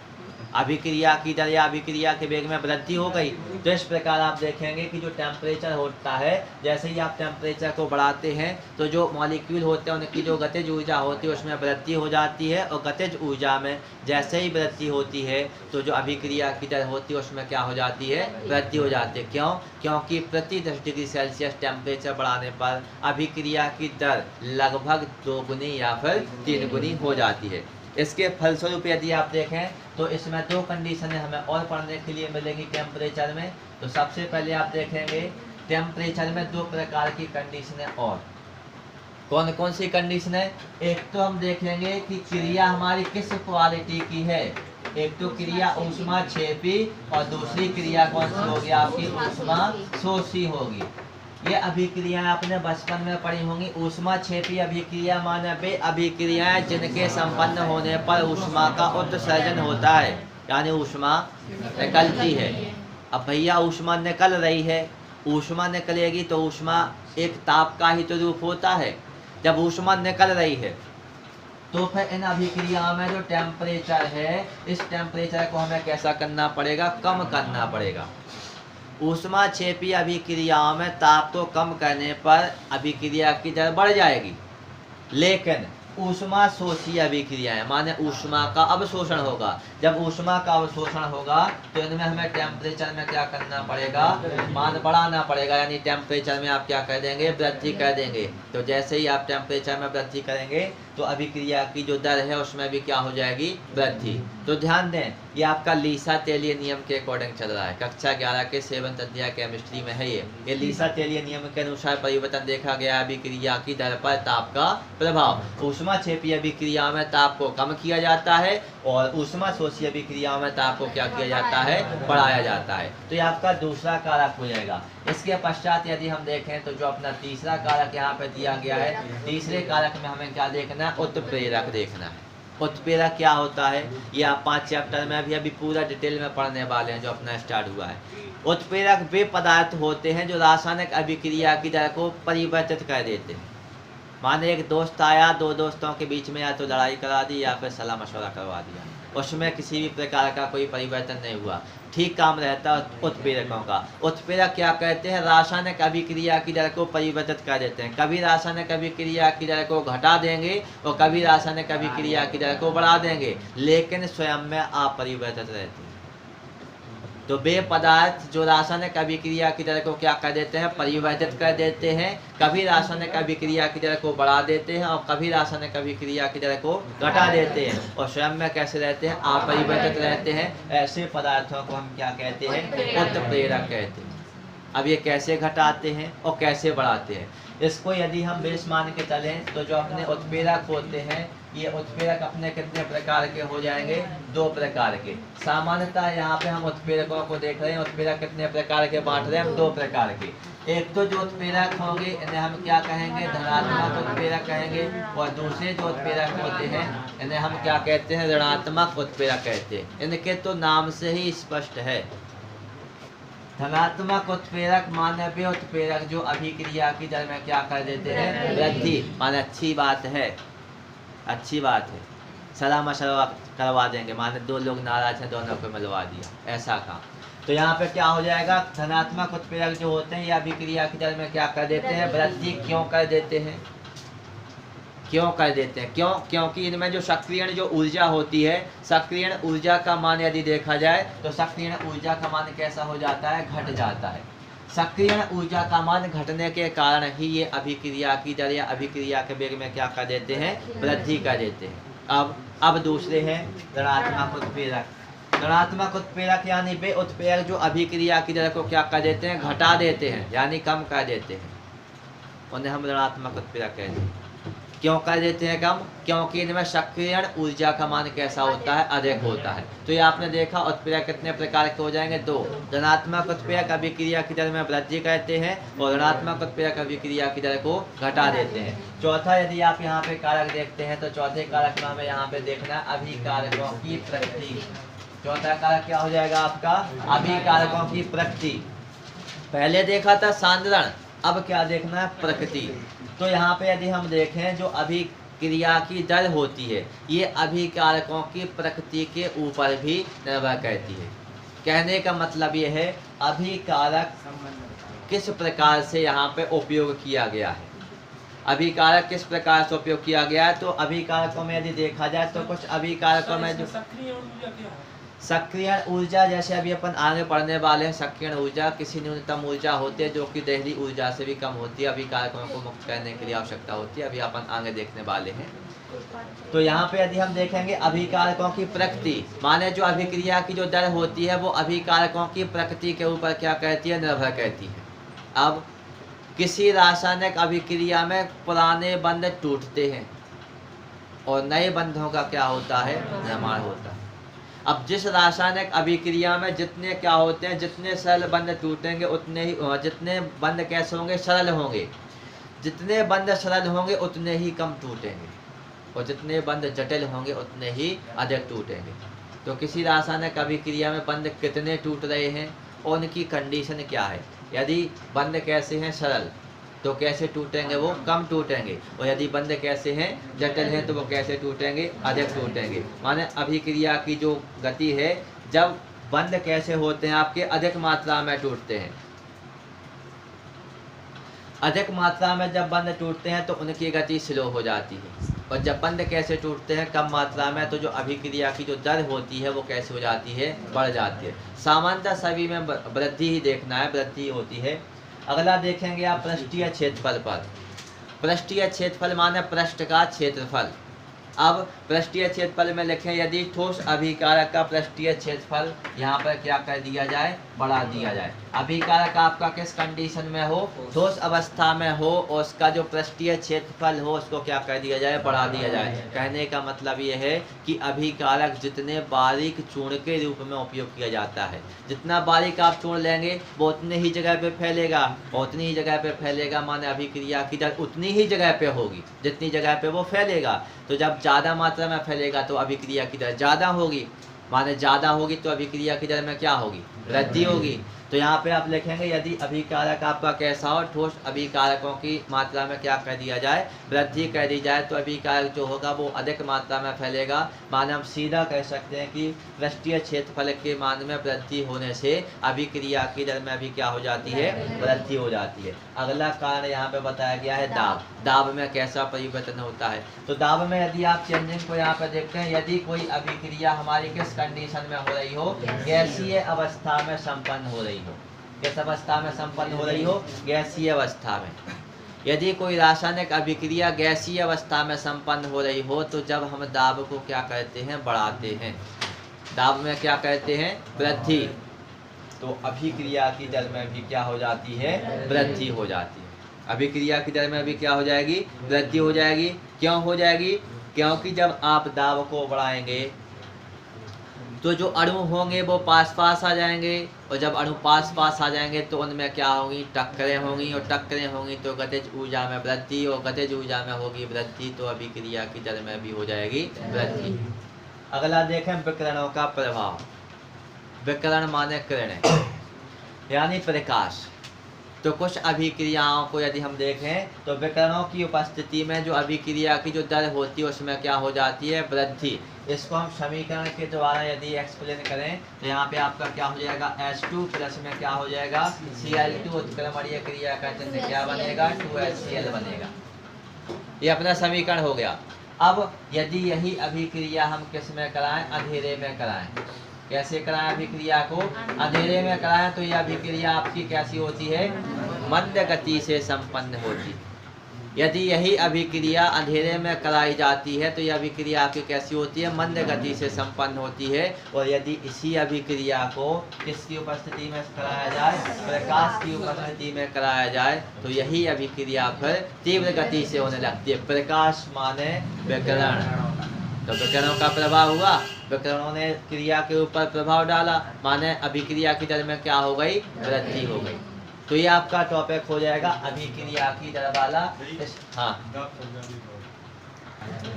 अभिक्रिया की दर या अभिक्रिया के वेग में वृद्धि हो गई। तो इस प्रकार आप देखेंगे कि जो टेम्परेचर होता है, जैसे ही आप टेम्परेचर को बढ़ाते हैं तो जो मॉलिक्यूल होते हैं उनकी जो गतिज ऊर्जा होती है उसमें वृद्धि हो जाती है, और गतिज ऊर्जा में जैसे ही वृद्धि होती है तो जो अभिक्रिया की दर होती है उसमें क्या हो जाती है, वृद्धि हो जाती है। क्यों? क्योंकि प्रति 10 डिग्री सेल्सियस टेम्परेचर बढ़ाने पर अभिक्रिया की दर लगभग 2 गुनी या फिर 3 गुनी हो जाती है। इसके फलस्वरूप यदि आप देखें तो इसमें 2 कंडीशनें हमें और पढ़ने के लिए मिलेंगी टेम्परेचर में। तो सबसे पहले आप देखेंगे टेम्परेचर में 2 प्रकार की कंडीशनें, और कौन कौन सी कंडीशन है। एक तो हम देखेंगे कि क्रिया हमारी किस क्वालिटी की है। एक तो क्रिया ऊष्माक्षेपी और दूसरी क्रिया कौन सी होगी, आपकी ऊष्माशोषी होगी। ये अभिक्रियाएं आपने बचपन में पढ़ी होंगी। ऊष्माक्षेपी अभिक्रिया माने वे अभिक्रियाएं जिनके संपन्न होने पर ऊष्मा का उत्सर्जन होता है, यानी ऊष्मा निकलती है। अब भैया ऊष्मा निकल रही है, ऊष्मा निकलेगी तो ऊष्मा एक ताप का ही तो रूप होता है। जब ऊष्मा निकल रही है तो फिर इन अभिक्रियाओं में जो टेम्परेचर है, इस टेम्परेचर को हमें कैसा करना पड़ेगा, कम करना पड़ेगा। ऊष्माक्षेपी अभिक्रियाओं में ताप को कम करने पर अभिक्रिया की दर बढ़ जाएगी, लेकिन ऊष्माशोषी अभिक्रियाएं माने ऊष्मा का अवशोषण होगा। जब ऊष्मा का अवशोषण होगा तो इनमें हमें टेम्परेचर में क्या करना पड़ेगा, मान बढ़ाना पड़ेगा, यानी टेम्परेचर में आप क्या कर देंगे, वृद्धि कर देंगे। तो जैसे ही आप टेम्परेचर में वृद्धि करेंगे तो अभिक्रिया की जो दर है उसमें भी क्या हो जाएगी, वृद्धि। तो ध्यान दें, ये आपका लीसा तेलीय नियम के अकॉर्डिंग चल रहा है। कक्षा 11 के 7th अध्याय केमिस्ट्री में है ये लीसा तेलीय नियम के अनुसार परिवर्तन देखा गया अभिक्रिया की दर पर ताप का प्रभाव। ऊष्माक्षेपी अभिक्रिया में ताप को कम किया जाता है और ऊष्माशोषी अभिक्रिया में ताप को क्या किया जाता है, बढ़ाया जाता है। तो ये आपका दूसरा कारक हो जाएगा। इसके पश्चात यदि हम देखें तो जो अपना तीसरा कारक यहाँ पे दिया गया है, तीसरे कारक में हमें क्या देखना है, उत्प्रेरक देखना है। उत्प्रेरक क्या होता है, ये आप 5 चैप्टर में अभी पूरा डिटेल में पढ़ने वाले हैं जो अपना स्टार्ट हुआ है। उत्प्रेरक वे पदार्थ होते हैं जो रासायनिक अभिक्रिया की दर को परिवर्तित कर देते हैं। माने एक दोस्त आया, 2 दोस्तों के बीच में या तो लड़ाई करा दी या फिर सलाह मशवरा करवा दिया, उसमें किसी भी प्रकार का कोई परिवर्तन नहीं हुआ, ठीक काम रहता है उत्प्रेरकों का। उत्प्रेरक क्या कहते हैं, रासायनिक अभिक्रिया की दर को परिवर्तित कर देते हैं। कभी रासायनिक अभिक्रिया की दर को घटा देंगे और कभी रासायनिक अभिक्रिया की दर को बढ़ा देंगे, लेकिन स्वयं में अपरिवर्तित रहते हैं। तो वे पदार्थ जो रासायनिक अभिक्रिया की दर को क्या कर देते हैं, परिवर्तित कर देते हैं। कभी रासायनिक अभिक्रिया की दर को बढ़ा देते हैं और कभी रासायनिक अभिक्रिया की दर को घटा देते हैं, और स्वयं में कैसे रहते हैं, अपरिवर्तित रहते हैं। ऐसे पदार्थों को हम क्या कहते हैं, उत्प्रेरक कहते हैं। अब ये कैसे घटाते हैं और कैसे बढ़ाते हैं, इसको यदि हम बेस मान के चलें तो जो अपने उत्प्रेरक होते हैं, ये उत्प्रेरक अपने कितने प्रकार के हो जाएंगे, 2 प्रकार के। सामान्यतः यहाँ पे हम उत्प्रेरकों को देख रहे हैं, उत्प्रेरक कितने प्रकार के बांट रहे हैं हम, 2 प्रकार के। एक तो जो उत्प्रेरक होंगे इन्हें हम क्या कहेंगे, धनात्मक उत्प्रेरक कहेंगे, और दूसरे जो उत्प्रेरक होते हैं इन्हें हम क्या कहते हैं, ऋणात्मक उत्प्रेरक कहते हैं। इनके तो नाम से ही स्पष्ट है। धनात्मक उत्प्रेरक माने वे उत्प्रेरक जो अभिक्रिया की दर में क्या कर देते हैं, वृद्धि। माने अच्छी बात है, अच्छी बात है, सलाह मशवरा करवा देंगे, माने 2 लोग नाराज हैं, दोनों को मिलवा दिया, ऐसा काम। तो यहाँ पे क्या हो जाएगा, धनात्मक उत्प्रेरक जो होते हैं ये अभिक्रिया की दर में क्या कर देते हैं, वृद्धि। क्यों कर देते हैं, क्यों कर देते हैं, क्यों? क्योंकि इनमें जो सक्रियण जो ऊर्जा होती है, सक्रियण ऊर्जा का मान यदि देखा जाए तो सक्रियण ऊर्जा का मान कैसा हो जाता है, घट जाता है। सक्रियण ऊर्जा का मान घटने के कारण ही ये अभिक्रिया की दर या अभिक्रिया के वेग में क्या कर देते हैं, वृद्धि कर देते हैं। अब दूसरे हैं ऋणात्मक उत्प्रेरक। ऋणात्मक उत्प्रेरक यानी वे उत्प्रेरक जो अभिक्रिया की दर को क्या कर देते हैं, घटा देते हैं, यानी कम कर देते हैं, उन्हें हम ऋणात्मक उत्प्रेरक कहते हैं। क्यों कर देते हैं कम, क्योंकि इनमें सक्रियण ऊर्जा का मान कैसा होता है, अधिक होता है। तो ये आपने देखा उत्प्रेरक कितने प्रकार के हो जाएंगे, 2। धनात्मक उत्प्रेरक अभिक्रिया की दर में वृद्धि करते हैं और ऋणात्मक उत्प्रेरक अभिक्रिया की दर को घटा देते हैं। चौथा यदि आप यहाँ पे कारक देखते हैं तो चौथे कारक में हमें यहाँ पे देखना है अभिकारकों की प्रकृति। चौथा कारक क्या हो जाएगा आपका, अभिकारकों की प्रकृति। पहले देखा था सांद्रण, अब क्या देखना है, प्रकृति। तो यहाँ पे यदि हम देखें जो क्रिया की दर होती है ये अभिकारकों की प्रकृति के ऊपर भी निर्भर करती है। कहने का मतलब ये है अभिकारक किस प्रकार से यहाँ पे उपयोग किया गया है। अभिकारक किस प्रकार से उपयोग किया गया है, तो अभिकारकों में यदि देखा जाए तो कुछ अभिकारकों में जो सक्रिय ऊर्जा, जैसे अभी अपन आगे पढ़ने वाले हैं, सक्रिय ऊर्जा किसी न्यूनतम ऊर्जा होती है जो कि देहली ऊर्जा से भी कम होती है, अभिकारकों को मुक्त करने के लिए आवश्यकता होती है, अभी अपन आगे देखने वाले हैं। तो यहाँ पे यदि हम देखेंगे अभिकारकों की प्रकृति, माने जो अभिक्रिया की जो दर होती है वो अभिकारकों की प्रकृति के ऊपर क्या कहती है, निर्भर करती है। अब किसी रासायनिक अभिक्रिया में पुराने बंध टूटते हैं और नए बंधों का क्या होता है, निर्माण होता है। अब जिस रासायनिक अभिक्रिया में जितने क्या होते हैं, जितने सरल बंध टूटेंगे उतने ही, जितने बंध कैसे होंगे, सरल होंगे, जितने बंध सरल होंगे उतने ही कम टूटेंगे और जितने बंध जटिल होंगे उतने ही अधिक टूटेंगे। तो किसी रासायनिक अभिक्रिया में बंध कितने टूट रहे हैं और उनकी कंडीशन क्या है। यदि बंध कैसे हैं, सरल, तो कैसे टूटेंगे, वो कम टूटेंगे, और यदि बंध कैसे हैं, जटिल हैं, तो वो कैसे टूटेंगे, अधिक टूटेंगे। माने अभिक्रिया की जो गति है, जब बंध कैसे होते हैं आपके, अधिक मात्रा में टूटते हैं, अधिक मात्रा में जब बंध टूटते हैं तो उनकी गति स्लो हो जाती है, और जब बंध कैसे टूटते हैं, कम मात्रा में, तो जो अभिक्रिया की जो दर होती है वो कैसे हो जाती है, बढ़ जाती है। सामान्यतः सभी में वृद्धि ही देखना है, वृद्धि होती है। अगला देखेंगे आप पृष्ठीय क्षेत्रफल पर। पृष्ठीय क्षेत्रफल माने पृष्ठ का क्षेत्रफल। अब पृष्ठीय क्षेत्रफल में लिखें, यदि ठोस अभिकारक का पृष्ठीय क्षेत्रफल यहाँ पर क्या कर दिया जाए, बढ़ा दिया जाए। अभिकारक आपका किस कंडीशन में हो, ठोस अवस्था में हो, और उसका जो पृष्ठीय क्षेत्रफल हो उसको क्या कर दिया जाए, बढ़ा दिया जाए। कहने का मतलब ये है कि अभिकारक जितने बारीक चूर्ण के रूप में उपयोग किया जाता है, जितना बारीक आप चूर्ण लेंगे वो उतने ही जगह पे फैलेगा, और उतनी ही जगह पे फैलेगा, माने अभिक्रिया की दर उतनी ही जगह पे होगी जितनी जगह पे वो फैलेगा। तो जब ज़्यादा मात्रा में फैलेगा तो अभिक्रिया की दर ज़्यादा होगी, माने ज़्यादा होगी तो अभिक्रिया की दर में क्या होगी, वृद्धि होगी। तो यहाँ पे आप लिखेंगे, यदि अभिकारक आपका कैसा हो, ठोस अभिकारकों की मात्रा में क्या कर दिया जाए, वृद्धि कर दी जाए, तो अभिकारक जो होगा वो अधिक मात्रा में फैलेगा। माने हम सीधा कह सकते हैं कि पृष्ठीय क्षेत्रफल के मान में वृद्धि होने से अभिक्रिया की दर में भी क्या हो जाती है, वृद्धि हो जाती है। अगला कारण यहाँ पे बताया गया है दाब। दाब में कैसा परिवर्तन होता है, तो दाब में यदि आप चेंजिंग को यहाँ पे देखते हैं, यदि कोई अभिक्रिया हमारी किस कंडीशन में हो रही हो, गैसीय अवस्था में संपन्न हो रही हो, किस अवस्था में संपन्न हो रही हो, गैसीय अवस्था में। यदि कोई रासायनिक अभिक्रिया गैसीय अवस्था में संपन्न हो रही हो, तो जब हम दाब को क्या कहते हैं, बढ़ाते हैं, दाब में क्या कहते हैं, वृद्धि, तो अभिक्रिया की दर में भी क्या हो जाती है, वृद्धि हो जाती है। अभिक्रिया की दर में भी क्या हो जाएगी, वृद्धि हो जाएगी। क्यों हो जाएगी, क्योंकि जब आप दाब को बढ़ाएंगे तो जो अणु होंगे वो पास पास आ जाएंगे, और जब अणु पास पास आ जाएंगे तो उनमें क्या होगी, टक्करें होंगी, और टक्करें होंगी तो गतिज ऊर्जा में वृद्धि, और गतिज ऊर्जा में होगी वृद्धि, तो अभिक्रिया की दर में भी हो जाएगी वृद्धि। अगला देखें विकिरणों का प्रभाव। विकिरण माने किरण यानी प्रकाश। तो कुछ अभिक्रियाओं को यदि हम देखें तो विकिरणों की उपस्थिति में जो अभिक्रिया की जो दर होती है उसमें क्या हो जाती है, वृद्धि। इसको हम समीकरण के द्वारा यदि एक्सप्लेन करें तो यहाँ पे आपका क्या हो जाएगा, H2 प्लस में क्या हो जाएगा, Cl2, उत्क्रमणीय क्रिया का चिन्ह क्या बनेगा, 2HCl बनेगा। ये अपना समीकरण हो गया। अब यदि यही अभिक्रिया हम किस में कराएं, अंधेरे में कराएं, कैसे कराएं अभिक्रिया को, अंधेरे में कराएं, तो यह अभिक्रिया आपकी कैसी होती है, मंद गति से संपन्न होती है। यदि यही अभिक्रिया अंधेरे में कराई जाती है तो यह अभिक्रिया आपकी कैसी होती है, मंद गति से संपन्न होती है। और यदि इसी अभिक्रिया को किसकी उपस्थिति में कराया जाए, प्रकाश की उपस्थिति में कराया जाए, तो यही अभिक्रिया फिर तीव्र गति से होने लगती है। प्रकाश माने विकिरण, तो विकिरणों का प्रभाव हुआ, विकिरणों ने क्रिया के ऊपर प्रभाव डाला, माने अभिक्रिया की दर में क्या हो गई, वृद्धि हो गई। तो ये आपका टॉपिक हो जाएगा अभिक्रिया की दर वाला। हाँ,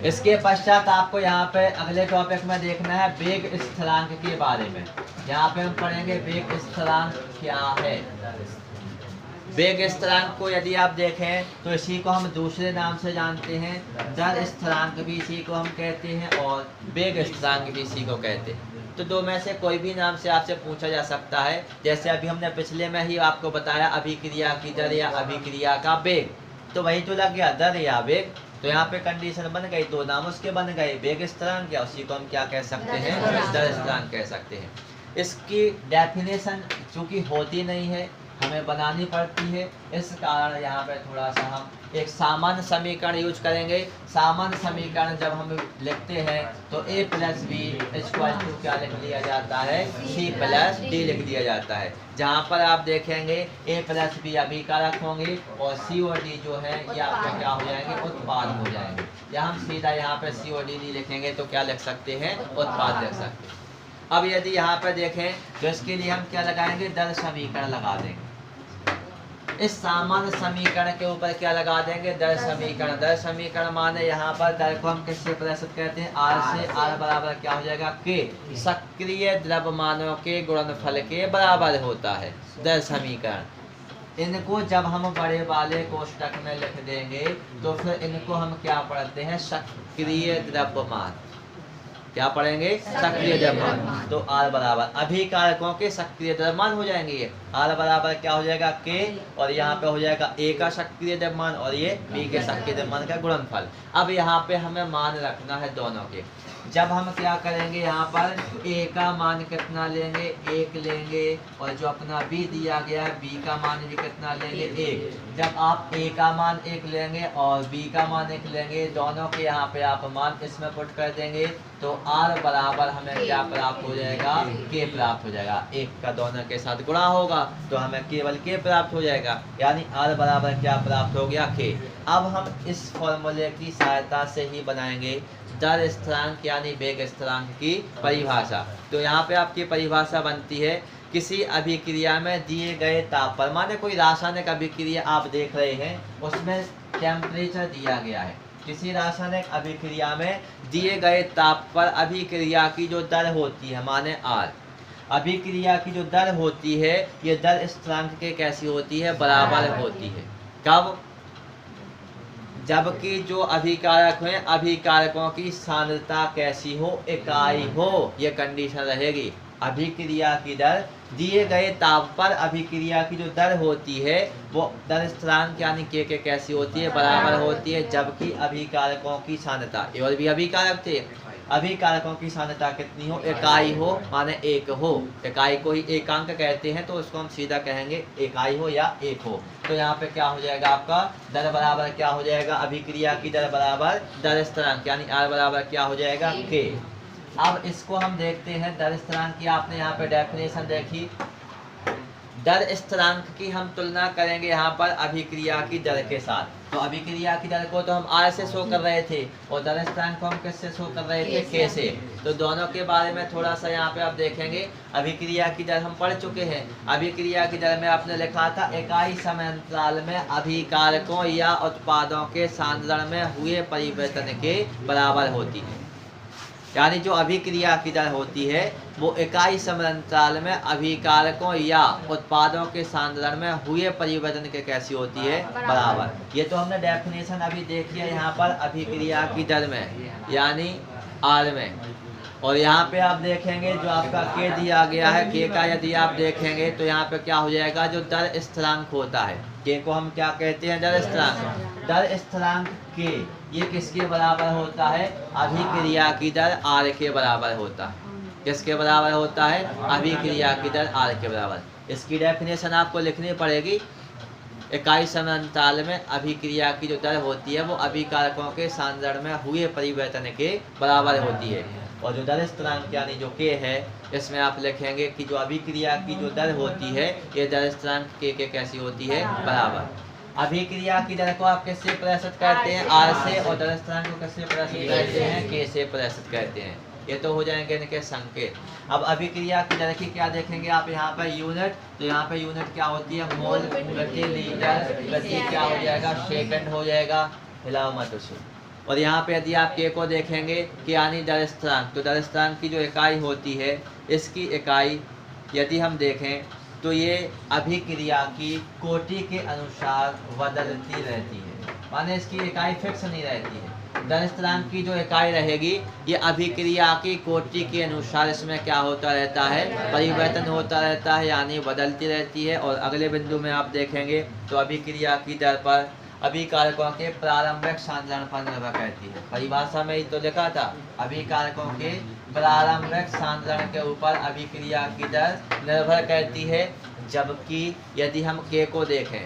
इसके पश्चात आपको यहाँ पे अगले टॉपिक में देखना है वेग स्थिरांक के बारे में। यहाँ पे हम पढ़ेंगे वेग स्थिरांक क्या है। वेग स्थिरांक को यदि आप देखें तो इसी को हम दूसरे नाम से जानते हैं, दर स्थिरांक भी इसी को हम कहते हैं और वेग स्थिरांक भी इसी को कहते हैं। तो दो में से कोई भी नाम से आपसे पूछा जा सकता है। जैसे अभी हमने पिछले में ही आपको बताया अभिक्रिया की दर या अभिक्रिया का वेग, तो वही तो लग गया दर या वेग। तो यहाँ पे कंडीशन बन गई, दो नाम उसके बन गए, वेग स्थिरांक या उसी को हम क्या कह सकते हैं, दर स्थिरांक कह सकते हैं। इसकी डेफिनेशन चूंकि होती नहीं है, हमें बनानी पड़ती है, इस कारण यहाँ पे थोड़ा सा हम एक सामान्य समीकरण यूज करेंगे। सामान्य समीकरण जब हम लिखते हैं तो a plus B equal to क्या लिख लिया जाता है, c प्लस डी लिख दिया जाता है। जहाँ पर आप देखेंगे a प्लस बी अभिकारक होंगे और c और d जो है ये आपके क्या हो जाएंगे, उत्पाद हो जाएंगे। या हम सीधा यहाँ पे c और d नहीं लिखेंगे तो क्या लिख सकते हैं, उत्पाद लिख सकते हैं। अब यदि यहाँ पर देखें तो इसके लिए हम क्या लगाएंगे, दर समीकरण लगा देंगे। इस सामान्य समीकरण के ऊपर क्या लगा देंगे, दर समीकरण। दर समीकरण माने यहाँ पर दर को हम किससे प्रदर्शित करते हैं, आर से। आर बराबर क्या हो जाएगा, के सक्रिय द्रव्यमानों के गुणनफल के बराबर होता है दर समीकरण। इनको जब हम बड़े वाले कोष्टक में लिख देंगे तो फिर इनको हम क्या पढ़ते हैं, सक्रिय द्रव्यमान। क्या पढ़ेंगे, सक्रिय द्रव्यमान। तो आर बराबर अभिकारकों के सक्रिय द्रव्यमान हो जाएंगे। ये आर बराबर क्या हो जाएगा, के, और यहाँ पे हो जाएगा ए का सक्रिय द्रव्यमान और ये बी के सक्रिय द्रव्यमान का गुणनफल। अब यहाँ पे हमें मान रखना है दोनों के। जब हम क्या करेंगे, यहाँ पर ए का मान कितना लेंगे, 1 लेंगे, और जो अपना बी दिया गया है बी का मान भी कितना लेंगे, 1। जब आप ए का मान 1 लेंगे और बी का मान 1 लेंगे, दोनों के यहाँ पे आप मान इसमें पुट कर देंगे तो आर बराबर हमें क्या प्राप्त हो जाएगा, के प्राप्त हो जाएगा। 1 का दोनों के साथ गुणा होगा तो हमें केवल के प्राप्त हो जाएगा, यानी आर बराबर क्या प्राप्त हो गया, के। अब हम इस फॉर्मूले की सहायता से ही बनाएंगे दर स्थिरांक यानी वेग स्थिरांक की परिभाषा। तो यहाँ पे आपकी परिभाषा बनती है, किसी अभिक्रिया में दिए गए ताप पर, माने कोई रासायनिक अभिक्रिया आप देख रहे हैं उसमें टेम्परेचर दिया गया है। किसी रासायनिक अभिक्रिया में दिए गए ताप पर अभिक्रिया की जो दर होती है, माने आर, अभिक्रिया की जो दर होती है ये दर स्थिरांक के कैसी होती है, बराबर होती है। कब, जबकि जो अभिकारक हैं अभिकारकों की सांद्रता कैसी हो, इकाई हो, ये कंडीशन रहेगी। अभिक्रिया की दर दिए गए ताप पर अभिक्रिया की जो दर होती है वो दर स्थिरांक यानी के कैसी होती है, बराबर होती है। जबकि अभिकारकों की सांद्रता, और भी अभिकारक थे, अभिकारकों की सांद्रता कितनी हो, इकाई हो, माने 1 हो। इकाई को ही एकांक कहते हैं तो उसको हम सीधा कहेंगे इकाई हो या 1 हो। तो यहाँ पे क्या हो जाएगा, आपका दर बराबर क्या हो जाएगा, अभिक्रिया की दर बराबर दर स्थिरांक यानी आर बराबर क्या हो जाएगा, के। अब इसको हम देखते हैं, दर स्थिरांक की आपने यहाँ पे डेफिनेशन देखी। दर स्थिरांक की हम तुलना करेंगे यहाँ पर अभिक्रिया की दर के साथ। तो अभिक्रिया की दर को तो हम आर से शो कर रहे थे और दर स्थिरांक को हम किससे शो कर रहे थे, के से। तो दोनों के बारे में थोड़ा सा यहाँ पे आप देखेंगे। अभिक्रिया की दर हम पढ़ चुके हैं। अभिक्रिया की दर में आपने लिखा था इकाई समय अंतराल में अभिकारकों या उत्पादों के सांद्रण में हुए परिवर्तन के बराबर होती है। यानी जो अभिक्रिया की दर होती है वो इकाई समय अंतराल में अभिकारकों या उत्पादों के सांद्रण में हुए परिवर्तन के कैसी होती है, बराबर। ये तो हमने डेफिनेशन अभी देखी है यहाँ पर अभिक्रिया की दर में यानी आर में। और यहाँ पे आप देखेंगे जो आपका के दिया गया है, के का यदि आप देखेंगे तो यहाँ पे क्या हो जाएगा, जो दर स्थिरांक होता है, के को हम क्या कहते हैं, दर स्थिरांक। दर स्थिरांक के ये किसके बराबर होता है, अभिक्रिया की दर आर के बराबर होता है। किसके बराबर होता है, अभिक्रिया की दर आर के बराबर। इसकी डेफिनेशन आपको लिखनी पड़ेगी। इकाई समय अंतराल में अभिक्रिया की जो दर होती है वो अभिकारकों के सांद्रण में हुए परिवर्तन के बराबर होती है। और जो दर स्थिरांक यानी जो के है, इसमें आप लिखेंगे कि जो अभिक्रिया की जो दर होती है ये दर स्थिरांक के कैसी होती है, बराबर। अभिक्रिया की दर को आप किससे प्रदर्शित करते हैं, आर से, और दर स्थिरांक को किससे प्रदर्शित करते हैं, के से प्रदर्शित करते हैं। ये तो हो जाएंगे इनके संकेत। अब अभिक्रिया की दर की क्या देखेंगे आप यहाँ पर यूनिट, तो यहाँ पे यूनिट क्या होती है, मोल प्रति लीटर प्रति क्या हो जाएगा, सेकंड हो जाएगा। हिलाओ मत उसे। और यहाँ पे यदि आप के को देखेंगे कि यानी दर स्थिरांक, तो दर स्थिरांक की जो इकाई होती है इसकी इकाई यदि हम देखें तो ये अभिक्रिया की कोटि के अनुसार बदलती रहती है, माने इसकी इकाई फिक्स नहीं रहती है। धन स्थिरांक की जो इकाई रहेगी ये अभिक्रिया की कोटि के अनुसार इसमें क्या होता रहता है, परिवर्तन होता रहता है, यानी बदलती रहती है। और अगले बिंदु में आप देखेंगे तो अभिक्रिया की दर पर अभिकारकों के प्रारंभिक सांद्रण पर निर्भर करती है। परिभाषा में ही तो लिखा था, अभिकारकों के प्रारंभिक सांद्रण के ऊपर अभिक्रिया की दर निर्भर करती है। जबकि यदि हम के को देखें,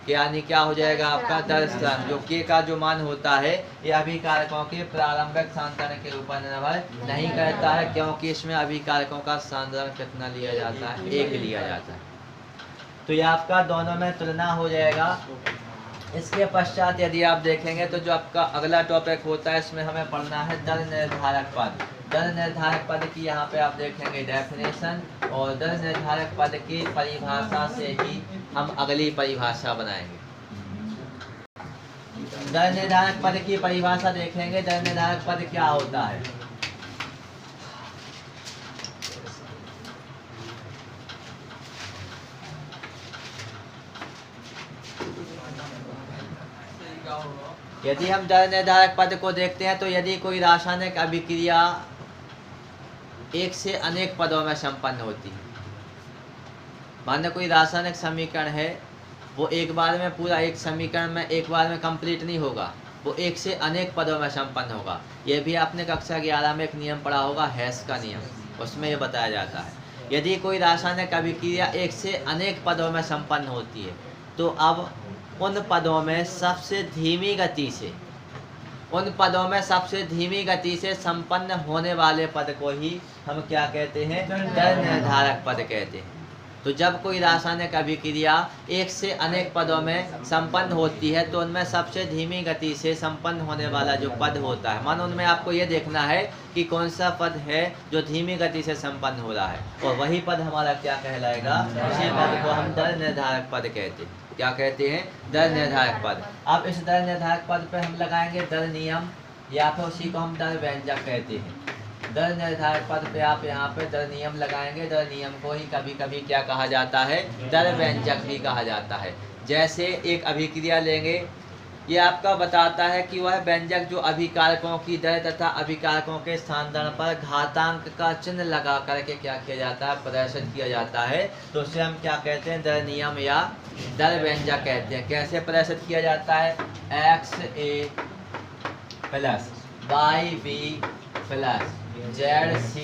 यानी क्या हो जाएगा आपका दर स्थिरांक, जो के का जो मान होता है ये अभिकारकों के प्रारंभिक सांद्रण के ऊपर निर्भर नहीं करता है, क्योंकि इसमें अभिकारकों का सांद्रण कितना लिया जाता है, 1 लिया जाता है। तो ये आपका दोनों में तुलना हो जाएगा। इसके पश्चात यदि आप देखेंगे तो जो आपका अगला टॉपिक होता है इसमें हमें पढ़ना है दर निर्धारक पद। दर निर्धारक पद की यहाँ पे आप देखेंगे डेफिनेशन, और दर निर्धारक पद की परिभाषा से ही हम अगली परिभाषा बनाएंगे। दर निर्धारक पद की परिभाषा देखेंगे, दर निर्धारक पद क्या होता है। यदि हम दर निर्धारक पद को देखते हैं तो यदि कोई रासायनिक अभिक्रिया एक से अनेक पदों में संपन्न होती है, माने कोई रासायनिक समीकरण है वो एक बार में पूरा एक समीकरण में एक बार में कंप्लीट नहीं होगा, वो एक से अनेक पदों में संपन्न होगा। ये भी आपने कक्षा 11 में एक नियम पढ़ा होगा, हेस का नियम, उसमें ये बताया जाता है। यदि कोई रासायनिक अभिक्रिया एक से अनेक पदों में संपन्न होती है तो अब उन पदों में सबसे धीमी गति से संपन्न होने वाले पद को ही हम क्या कहते हैं, दर निर्धारक पद कहते हैं। तो जब कोई रासायनिक अभिक्रिया एक से अनेक पदों में संपन्न होती है तो उनमें सबसे धीमी गति से संपन्न होने वाला जो पद होता है, मानो उनमें आपको ये देखना है कि कौन सा पद है जो धीमी गति से संपन्न हो रहा है, और वही पद हमारा क्या कहलाएगा, उसी पद को हम दर निर्धारक पद कहते हैं। क्या कहते हैं, दर निर्धारक पद। अब इस दर निर्धारक पद पे हम लगाएंगे दर नियम, या फिर उसी को हम दर व्यंजक कहते हैं। दर निर्धारक पद पे आप यहाँ पे दर नियम लगाएंगे, दर नियम को ही कभी कभी क्या कहा जाता है, दर व्यंजक भी कहा जाता है। जैसे एक अभिक्रिया लेंगे, ये आपका बताता है कि वह व्यंजक जो अभिकारकों की दर तथा अभिकारकों के सांद्रण पर घातांक का चिन्ह लगा करके क्या किया जाता है, प्रदर्शित किया जाता है, तो उसे हम क्या कहते हैं, दर नियम या दर व्यंजक कहते हैं। कैसे प्रदर्शित किया जाता है, XA plus YB plus ZC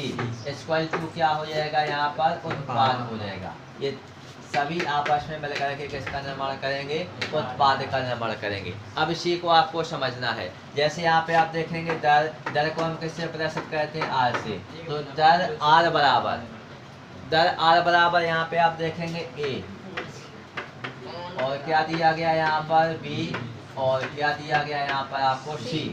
equal to क्या हो जाएगा, यहाँ पर उत्पाद हो जाएगा। ये सभी आपस में मिलकर के किसका निर्माण करेंगे, उत्पाद का निर्माण करेंगे। अब इसी को आपको समझना है। जैसे यहाँ पे आप देखेंगे दर को हम किससे प्रदर्शित करते हैं, R से। तो दर R बराबर यहाँ पे आप देखेंगे A, और क्या दिया गया यहाँ पर B, और क्या दिया गया यहाँ पर आपको C।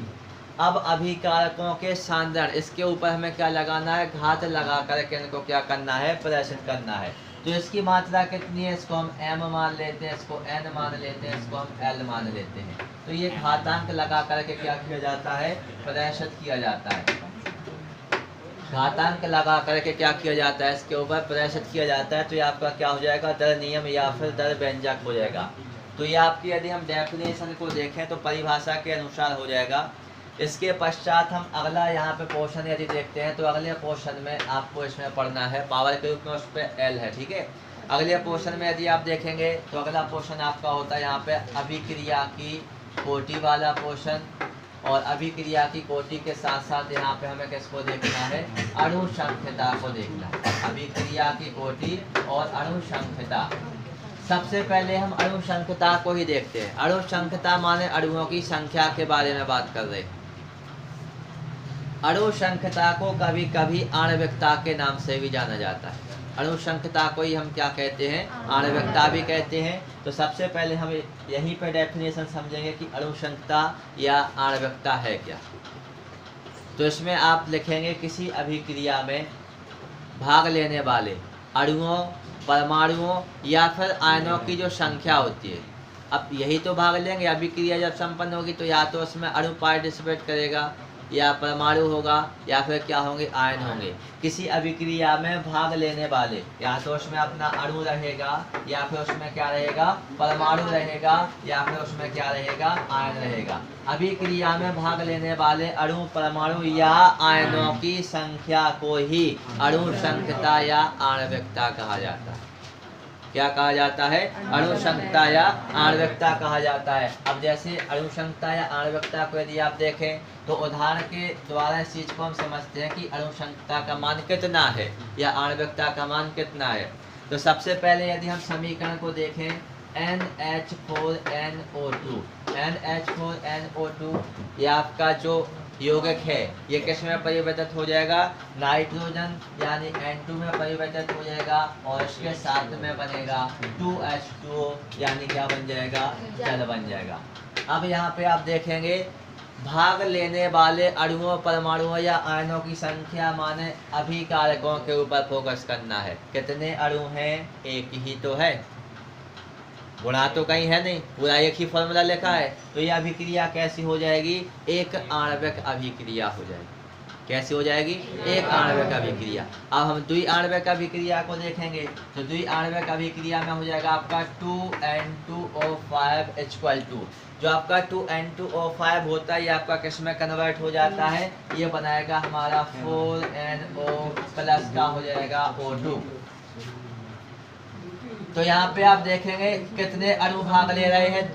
अब अभिकारकों के सांद्रण, इसके ऊपर हमें क्या लगाना है, घात लगा करके इनको क्या करना है, प्रदर्शित करना है। तो इसकी मात्रा कितनी है, इसको हम m मान लेते हैं, इसको n मान लेते हैं, इसको हम l मान लेते हैं। तो ये घातांक लगा करके क्या किया जाता है, प्रदर्शित किया जाता है। घातांक लगा करके क्या किया जाता है, इसके ऊपर प्रदर्शित किया जाता है। तो ये आपका क्या हो जाएगा, दर नियम या फिर दर व्यंजक हो जाएगा। तो ये आपकी यदि हम डेफिनेशन को देखें तो परिभाषा के अनुसार हो जाएगा। इसके पश्चात हम अगला यहाँ पे पोर्शन यदि देखते हैं तो अगले पोर्शन में आपको इसमें पढ़ना है पावर के रूप में, उस पर L है, ठीक है। अगले पोर्शन में यदि आप देखेंगे तो अगला पोर्शन आपका होता है यहाँ पे अभिक्रिया की कोटि वाला पोर्शन, और अभिक्रिया की कोटि के साथ साथ यहाँ पे हमें किसको देखना है, अणुसंख्यता को देखना है। अभिक्रिया की कोटि और अणुसंख्यता। सबसे पहले हम अणुसंख्यता को ही देखते हैं। अणुसंख्यता माने अणुओं की संख्या के बारे में बात कर रहे हैं। अणुसंख्यता को कभी कभी आणविकता के नाम से भी जाना जाता है। अणुसंख्यता को ही हम क्या कहते हैं, आणविकता भी कहते हैं। तो सबसे पहले हम यहीं पे डेफिनेशन समझेंगे कि अणुसंख्यता या आणविकता है क्या। तो इसमें आप लिखेंगे किसी अभिक्रिया में भाग लेने वाले अणुओं, परमाणुओं या फिर आयनों की जो संख्या होती है। अब यही तो भाग लेंगे, अभिक्रिया जब संपन्न होगी तो या तो उसमें अणु पार्टिसिपेट करेगा या परमाणु होगा या फिर क्या होंगे, आयन होंगे। किसी अभिक्रिया में भाग लेने वाले या तो उसमें अपना अणु रहेगा या फिर उसमें क्या रहेगा, परमाणु रहेगा या फिर उसमें क्या रहेगा, आयन रहेगा। अभिक्रिया में भाग लेने वाले अणु, परमाणु या आयनों की संख्या को ही अणु संख्या या आणविकता कहा जाता है। क्या कहा जाता है, अणुसंख्या या आणविकता कहा जाता है। अब जैसे अणुसंख्या या आणविकता को यदि आप देखें तो उदाहरण के द्वारा इस चीज को हम समझते हैं कि अणुसंख्या का मान कितना है या आणविकता का मान कितना है। तो सबसे पहले यदि हम समीकरण को देखें NH4NO2, NH4NO2 ये आपका जो यौगिक है ये किस में परिवर्तित हो जाएगा, नाइट्रोजन यानी N2 में परिवर्तित हो जाएगा और इसके साथ में बनेगा 2H2O यानी क्या बन जाएगा, जल बन जाएगा। अब यहाँ पे आप देखेंगे भाग लेने वाले अणुओं, परमाणुओं या आयनों की संख्या माने अभिकारकों के ऊपर फोकस करना है। कितने अणु हैं, एक ही तो है, गुणा तो कहीं है नहीं, पूरा एक ही फॉर्मूला लिखा है। तो ये अभिक्रिया कैसी हो जाएगी, एक आणविक अभिक्रिया हो जाएगी। कैसी हो जाएगी, एक आणविक अभिक्रिया। अब हम द्वि आणविक अभिक्रिया को देखेंगे तो द्वि आणविक अभिक्रिया में हो जाएगा आपका 2N2O5 = जो आपका 2N2O5 होता है ये आपका किस में कन्वर्ट हो जाता है, ये बनाएगा हमारा 4NO+ का हो जाएगा O2। तो यहाँ पे आप देखेंगे कितने अणु भाग ले रहे हैं,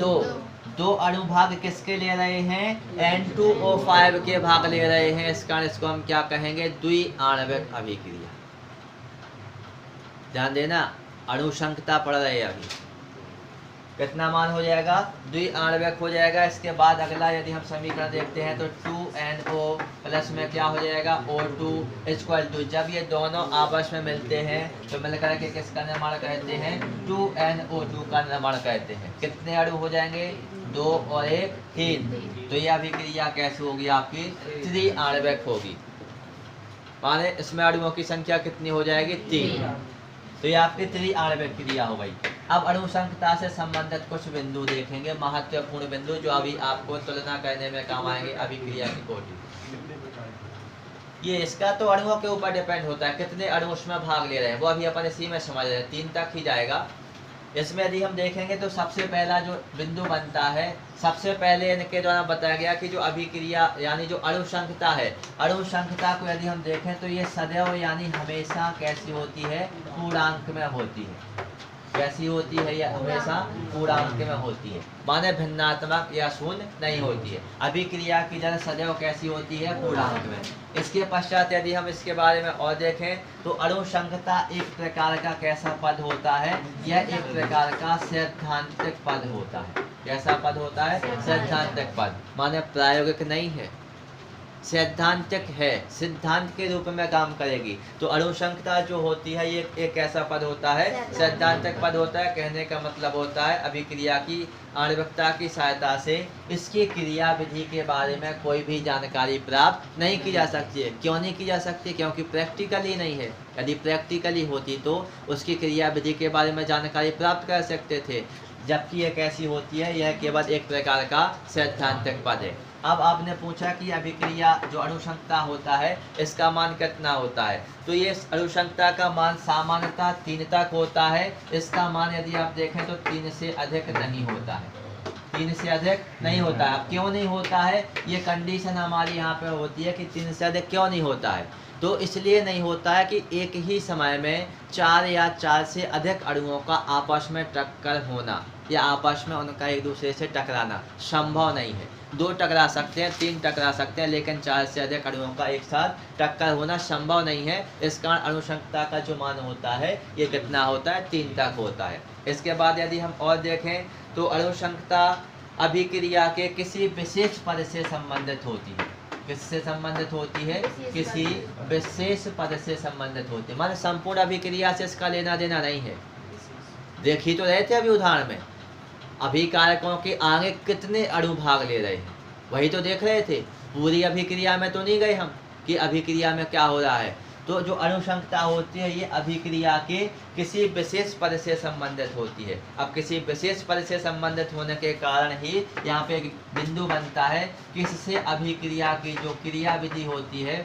दो अणु भाग किसके ले रहे हैं, N2O5 के भाग ले रहे हैं। इस कारण इसको हम क्या कहेंगे, द्वि आणविक अभिक्रिया। ध्यान देना, अणु संख्या पढ़ रहे हैं अभी, कितना मान हो जाएगा, द्वि आणविक हो जाएगा। इसके बाद अगला यदि हम समीकरण देखते हैं तो 2NO+ में क्या हो जाएगा, O2 = जब ये दोनों आपस में मिलते हैं तो मिलकर के किसका निर्माण करते हैं, 2NO2 का निर्माण करते हैं। कितने अणु हो जाएंगे, 2 और 1 3। तो यह अभिक्रिया कैसे होगी, आपकी त्रि आणविक होगी, माने इसमें अणुओं की संख्या कितनी हो जाएगी, 3। तो ये आपकी त्रि आणविक क्रिया हो गई। अब अणु संख्या से संबंधित कुछ बिंदु देखेंगे, महत्वपूर्ण बिंदु जो अभी आपको तुलना करने में काम आएंगे अभिक्रिया की कोटि। ये इसका तो अणुओं के ऊपर डिपेंड होता है, कितने अणु उसमें भाग ले रहे हैं, वो अभी अपन इसी में समझ रहे हैं, 3 तक ही जाएगा। इसमें यदि हम देखेंगे तो सबसे पहला जो बिंदु बनता है, सबसे पहले इनके द्वारा बताया गया कि जो अभिक्रिया यानी जो अणु संख्या है, अणु संख्या को यदि हम देखें तो ये सदैव यानी हमेशा कैसी होती है, पूर्णांक में होती है। कैसी होती है, यह हमेशा पूर्णांक में होती है, माने भिन्नात्मक या शून्य नहीं होती है। अभिक्रिया की दर सदैव कैसी होती है, पूर्णांक में। इसके पश्चात यदि हम इसके बारे में और देखें तो अणु संख्या एक प्रकार का कैसा पद होता है, यह एक प्रकार का सैद्धांतिक पद होता है। कैसा पद होता है, सैद्धांतिक पद, माने प्रायोगिक नहीं है, सैद्धांतिक है, सिद्धांत के रूप में काम करेगी। तो अणु संख्या जो होती है ये एक ऐसा पद होता है, सैद्धांतिक पद होता है। कहने का मतलब होता है अभिक्रिया की आणविकता की सहायता से इसकी क्रिया विधि के बारे में कोई भी जानकारी प्राप्त नहीं की जा सकती है। क्यों नहीं की जा सकती, क्योंकि प्रैक्टिकली नहीं है। यदि प्रैक्टिकली होती तो उसकी क्रिया विधि के बारे में जानकारी प्राप्त कर सकते थे, जबकि यह कैसी होती है, यह केवल एक प्रकार का सैद्धांतिक पद है। अब आपने पूछा कि अभिक्रिया जो अणु संख्या होता है इसका मान कितना होता है, तो ये अणु संख्या का मान सामान्यतः 3 तक होता है। इसका मान यदि आप देखें तो 3 से अधिक नहीं होता है, 3 से अधिक नहीं होता है। अब क्यों नहीं होता है, ये कंडीशन हमारी यहाँ पे होती है कि 3 से अधिक क्यों नहीं होता है। तो इसलिए नहीं होता है कि एक ही समय में 4 या 4 से अधिक अणुओं का आपस में टक्कर होना या आपस में उनका एक दूसरे से टकराना संभव नहीं है। 2 टकरा सकते हैं, 3 टकरा सकते हैं, लेकिन 4 से अधिक अणुओं का एक साथ टक्कर होना संभव नहीं है। इस कारण अणु संख्या का जो मान होता है ये कितना होता है, 3 तक होता है। इसके बाद यदि हम और देखें तो अणु संख्या अभिक्रिया के किसी विशेष पद से संबंधित होती है। किससे संबंधित होती है, किसी विशेष पद से संबंधित होती है, माने संपूर्ण अभिक्रिया से इसका लेना देना नहीं है। देख ही तो रहे थे अभी उदाहरण में, अभिकारकों के आगे कितने अणु भाग ले रहे हैं वही तो देख रहे थे। पूरी अभिक्रिया में तो नहीं गए हम कि अभिक्रिया में क्या हो रहा है। तो जो अनुशंकता होती है ये अभिक्रिया के किसी विशेष पद से संबंधित होती है। अब किसी विशेष पद से संबंधित होने के कारण ही यहाँ पे एक बिंदु बनता है कि इससे अभिक्रिया की जो क्रिया विधि होती है,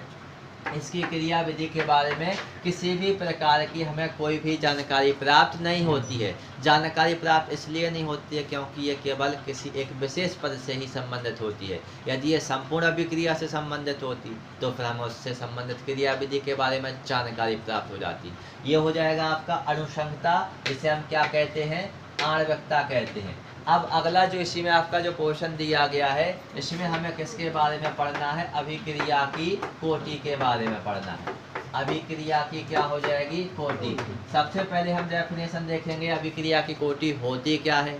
इसकी क्रिया विधि के बारे में किसी भी प्रकार की हमें कोई भी जानकारी प्राप्त नहीं होती है। जानकारी प्राप्त इसलिए नहीं होती है क्योंकि ये केवल किसी एक विशेष पद से ही संबंधित होती है। यदि ये संपूर्ण अभिक्रिया से संबंधित होती तो फिर हमें उससे संबंधित क्रिया विधि के बारे में जानकारी प्राप्त हो जाती। ये हो जाएगा आपका अनुशंकता, जिसे हम क्या कहते हैं, आणविकता कहते हैं। अब अगला जो इसी में आपका जो पोर्शन दिया गया है, इसमें हमें किसके बारे में पढ़ना है, अभिक्रिया की कोटि के बारे में पढ़ना है। अभिक्रिया की क्या हो जाएगी, कोटि। सबसे पहले हम डेफिनेशन देखेंगे अभिक्रिया की कोटि होती क्या है,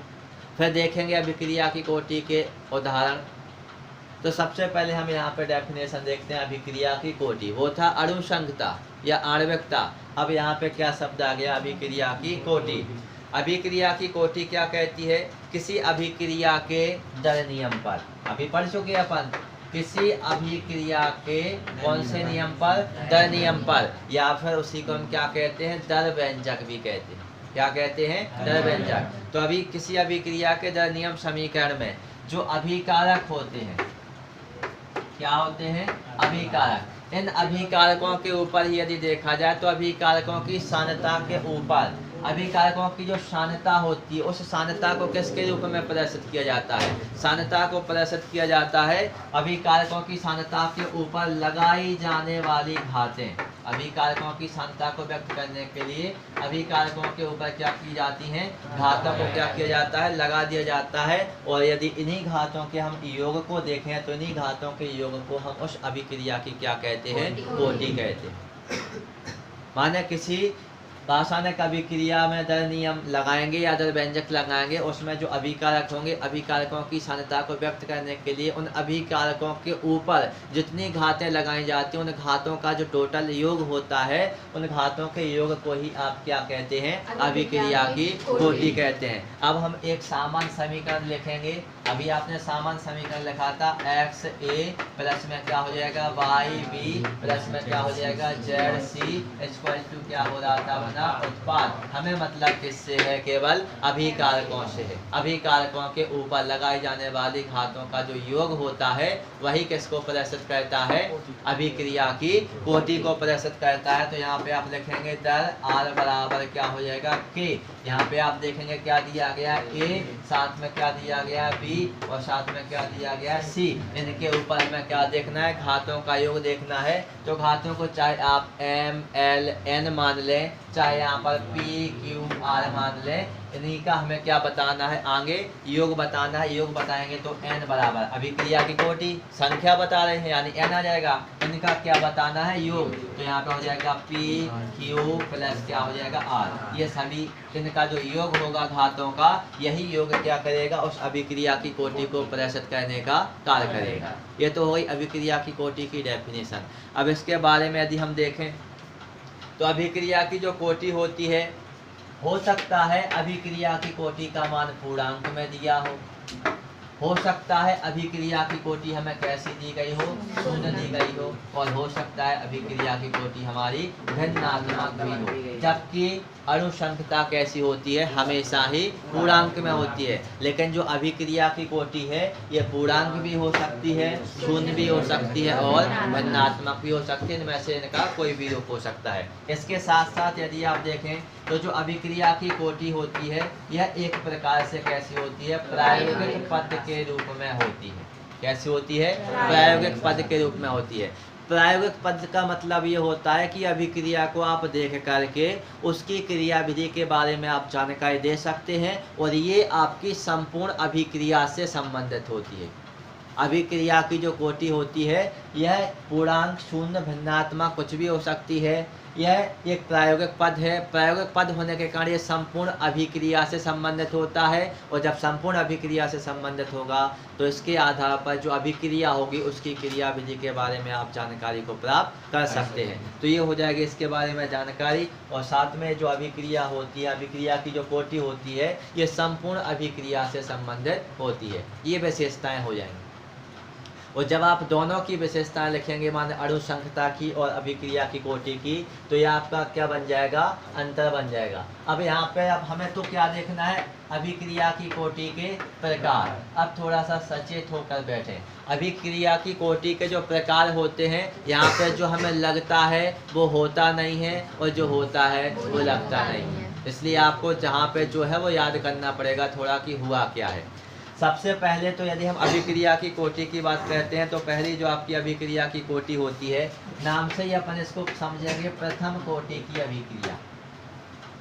फिर देखेंगे अभिक्रिया की कोटि के उदाहरण। तो सबसे पहले हम यहाँ पे डेफिनेशन देखते हैं अभिक्रिया की कोटि। वो था अनुशंकता या आणविकता। अब यहाँ पे क्या शब्द आ गया, अभिक्रिया की कोटि। अभिक्रिया की कोटि क्या कहती है, किसी अभिक्रिया के दर नियम पर, अभी पढ़ चुके अपन, किसी अभिक्रिया के कौन से नियम पर, दर नियम पर, या फिर उसी को हम क्या कहते हैं, दर व्यंजक भी कहते हैं। क्या कहते हैं, दर व्यंजक। तो अभी किसी अभिक्रिया के दर नियम समीकरण में जो अभिकारक होते हैं, क्या होते हैं, अभिकारक। इन अभिकारकों के ऊपर ही यदि देखा जाए तो अभिकारकों की सान्यता के ऊपर, अभिकारकों की जो सान्यता होती है उस सान्यता को किसके रूप में प्रदर्शित किया जाता है, सान्यता को प्रदर्शित किया जाता है अभिकारकों की सान्यता के ऊपर लगाई जाने वाली घातें। अभिकारकों की सान्यता को व्यक्त करने के लिए अभिकारकों के ऊपर क्या की जाती हैं, घातों को क्या किया जाता है, लगा दिया जाता है। और यदि इन्हीं घातों के हम योग को देखें तो इन्हीं घातों के योग को हम उस अभिक्रिया की क्या कहते हैं, कोटि कहते हैं। माने किसी रासायनिक अभिक्रिया में दर नियम लगाएंगे या दर व्यंजक लगाएंगे, उसमें जो अभिकारक होंगे, अभिकारकों की सान्यता को व्यक्त करने के लिए उन अभिकारकों के ऊपर जितनी घातें लगाई जाती हैं उन घातों का जो टोटल योग होता है, उन घातों के योग को ही आप क्या कहते हैं, अभिक्रिया की कोटि कहते हैं। अब हम एक सामान्य समीकरण लिखेंगे। अभी आपने सामान्य समीकरण लिखा था एक्स ए प्लस में क्या हो जाएगा, वाई बी प्लस में क्या हो जाएगा, जेड सी इक्वल टू क्या हो रहा था, बना उत्पाद। हमें मतलब किससे है, केवल अभिकारकों से है। अभिकारकों के ऊपर लगाई जाने वाली घातों का जो योग होता है वही किसको प्रदर्शित करता है, अभिक्रिया की कोटि को प्रदर्शित करता है। तो यहाँ पे आप लिखेंगे दर आर बराबर क्या हो जाएगा, के। यहाँ पे आप देखेंगे क्या दिया गया, ए, साथ में क्या दिया गया, बी, और साथ में क्या दिया गया, सी। इनके ऊपर हमें क्या देखना है, घातों का योग देखना है। तो घातों को चाहे आप एम एल एन मान लें, चाहे यहाँ पर पी क्यू आर मान लें, इन्हीं का हमें क्या बताना है, आगे योग बताना है। योग बताएंगे तो एन बराबर अभिक्रिया की कोटि, संख्या बता रहे हैं यानी एन आ जाएगा, इनका क्या बताना है, योग। तो यहाँ पे हो जाएगा पी क्यू प्लस क्या हो जाएगा आर। ये सभी इनका जो योग होगा घातों का, यही योग क्या करेगा, उस अभिक्रिया की कोटि को प्रदर्शित करने का कार्य करेगा। ये तो हो गई अभिक्रिया की कोटि की डेफिनेशन। अब इसके बारे में यदि हम देखें तो अभिक्रिया की जो कोटि होती है, हो सकता है अभिक्रिया की कोटि का मान पूर्णांक में दिया हो सकता है अभिक्रिया की कोटि हमें कैसी दी गई हो, शून्य दी गई हो, और हो सकता है अभिक्रिया की कोटि हमारी भिन्नात्मक भी हो। जबकि अनुशंकता कैसी होती है, हमेशा ही पूर्णांक में होती है। लेकिन जो अभिक्रिया की कोटि है ये पूर्णांक भी हो सकती है, शून्य भी हो सकती है और भिन्नात्मक भी हो सकती है। इनमें से इनका कोई भी रूप हो सकता है। इसके साथ साथ यदि आप देखें तो जो अभिक्रिया की कोटि होती है यह एक प्रकार से कैसी होती है, प्रायोगिक पद के रूप में होती है। कैसी होती है, प्रायोगिक पद के रूप में होती है। प्रायोगिक पद का मतलब ये होता है कि अभिक्रिया को आप देख करके उसकी क्रिया विधि के बारे में आप जानकारी दे सकते हैं और ये आपकी संपूर्ण अभिक्रिया से संबंधित होती है। अभिक्रिया की जो कोटि होती है यह पूर्णांक, शून्य, भिन्नात्मक कुछ भी हो सकती है। यह एक प्रायोगिक पद है। प्रायोगिक पद होने के कारण ये संपूर्ण अभिक्रिया से संबंधित होता है और जब संपूर्ण अभिक्रिया से संबंधित होगा तो इसके आधार पर जो अभिक्रिया होगी उसकी क्रिया विधि के बारे में आप जानकारी को प्राप्त कर सकते हैं। तो ये हो जाएगी इसके बारे में जानकारी। और साथ में जो अभिक्रिया होती है, अभिक्रिया की जो कोटि होती है ये संपूर्ण अभिक्रिया से संबंधित होती है। ये विशेषताएँ हो जाएंगी। और जब आप दोनों की विशेषताएं लिखेंगे, माने अणुसंख्यता की और अभिक्रिया की कोटि की, तो ये आपका क्या बन जाएगा, अंतर बन जाएगा। अब यहाँ पे अब हमें तो क्या देखना है, अभिक्रिया की कोटि के प्रकार। अब थोड़ा सा सचेत होकर बैठे। अभिक्रिया की कोटि के जो प्रकार होते हैं, यहाँ पे जो हमें लगता है वो होता नहीं है, और जो होता है वो लगता नहीं है। इसलिए आपको जहाँ पे जो है वो याद करना पड़ेगा थोड़ा कि हुआ क्या है। सबसे पहले तो यदि हम अभिक्रिया की कोटि की बात करते हैं, तो पहली जो आपकी अभिक्रिया की कोटि होती है, नाम से ही अपन इसको समझेंगे प्रथम कोटि की अभिक्रिया।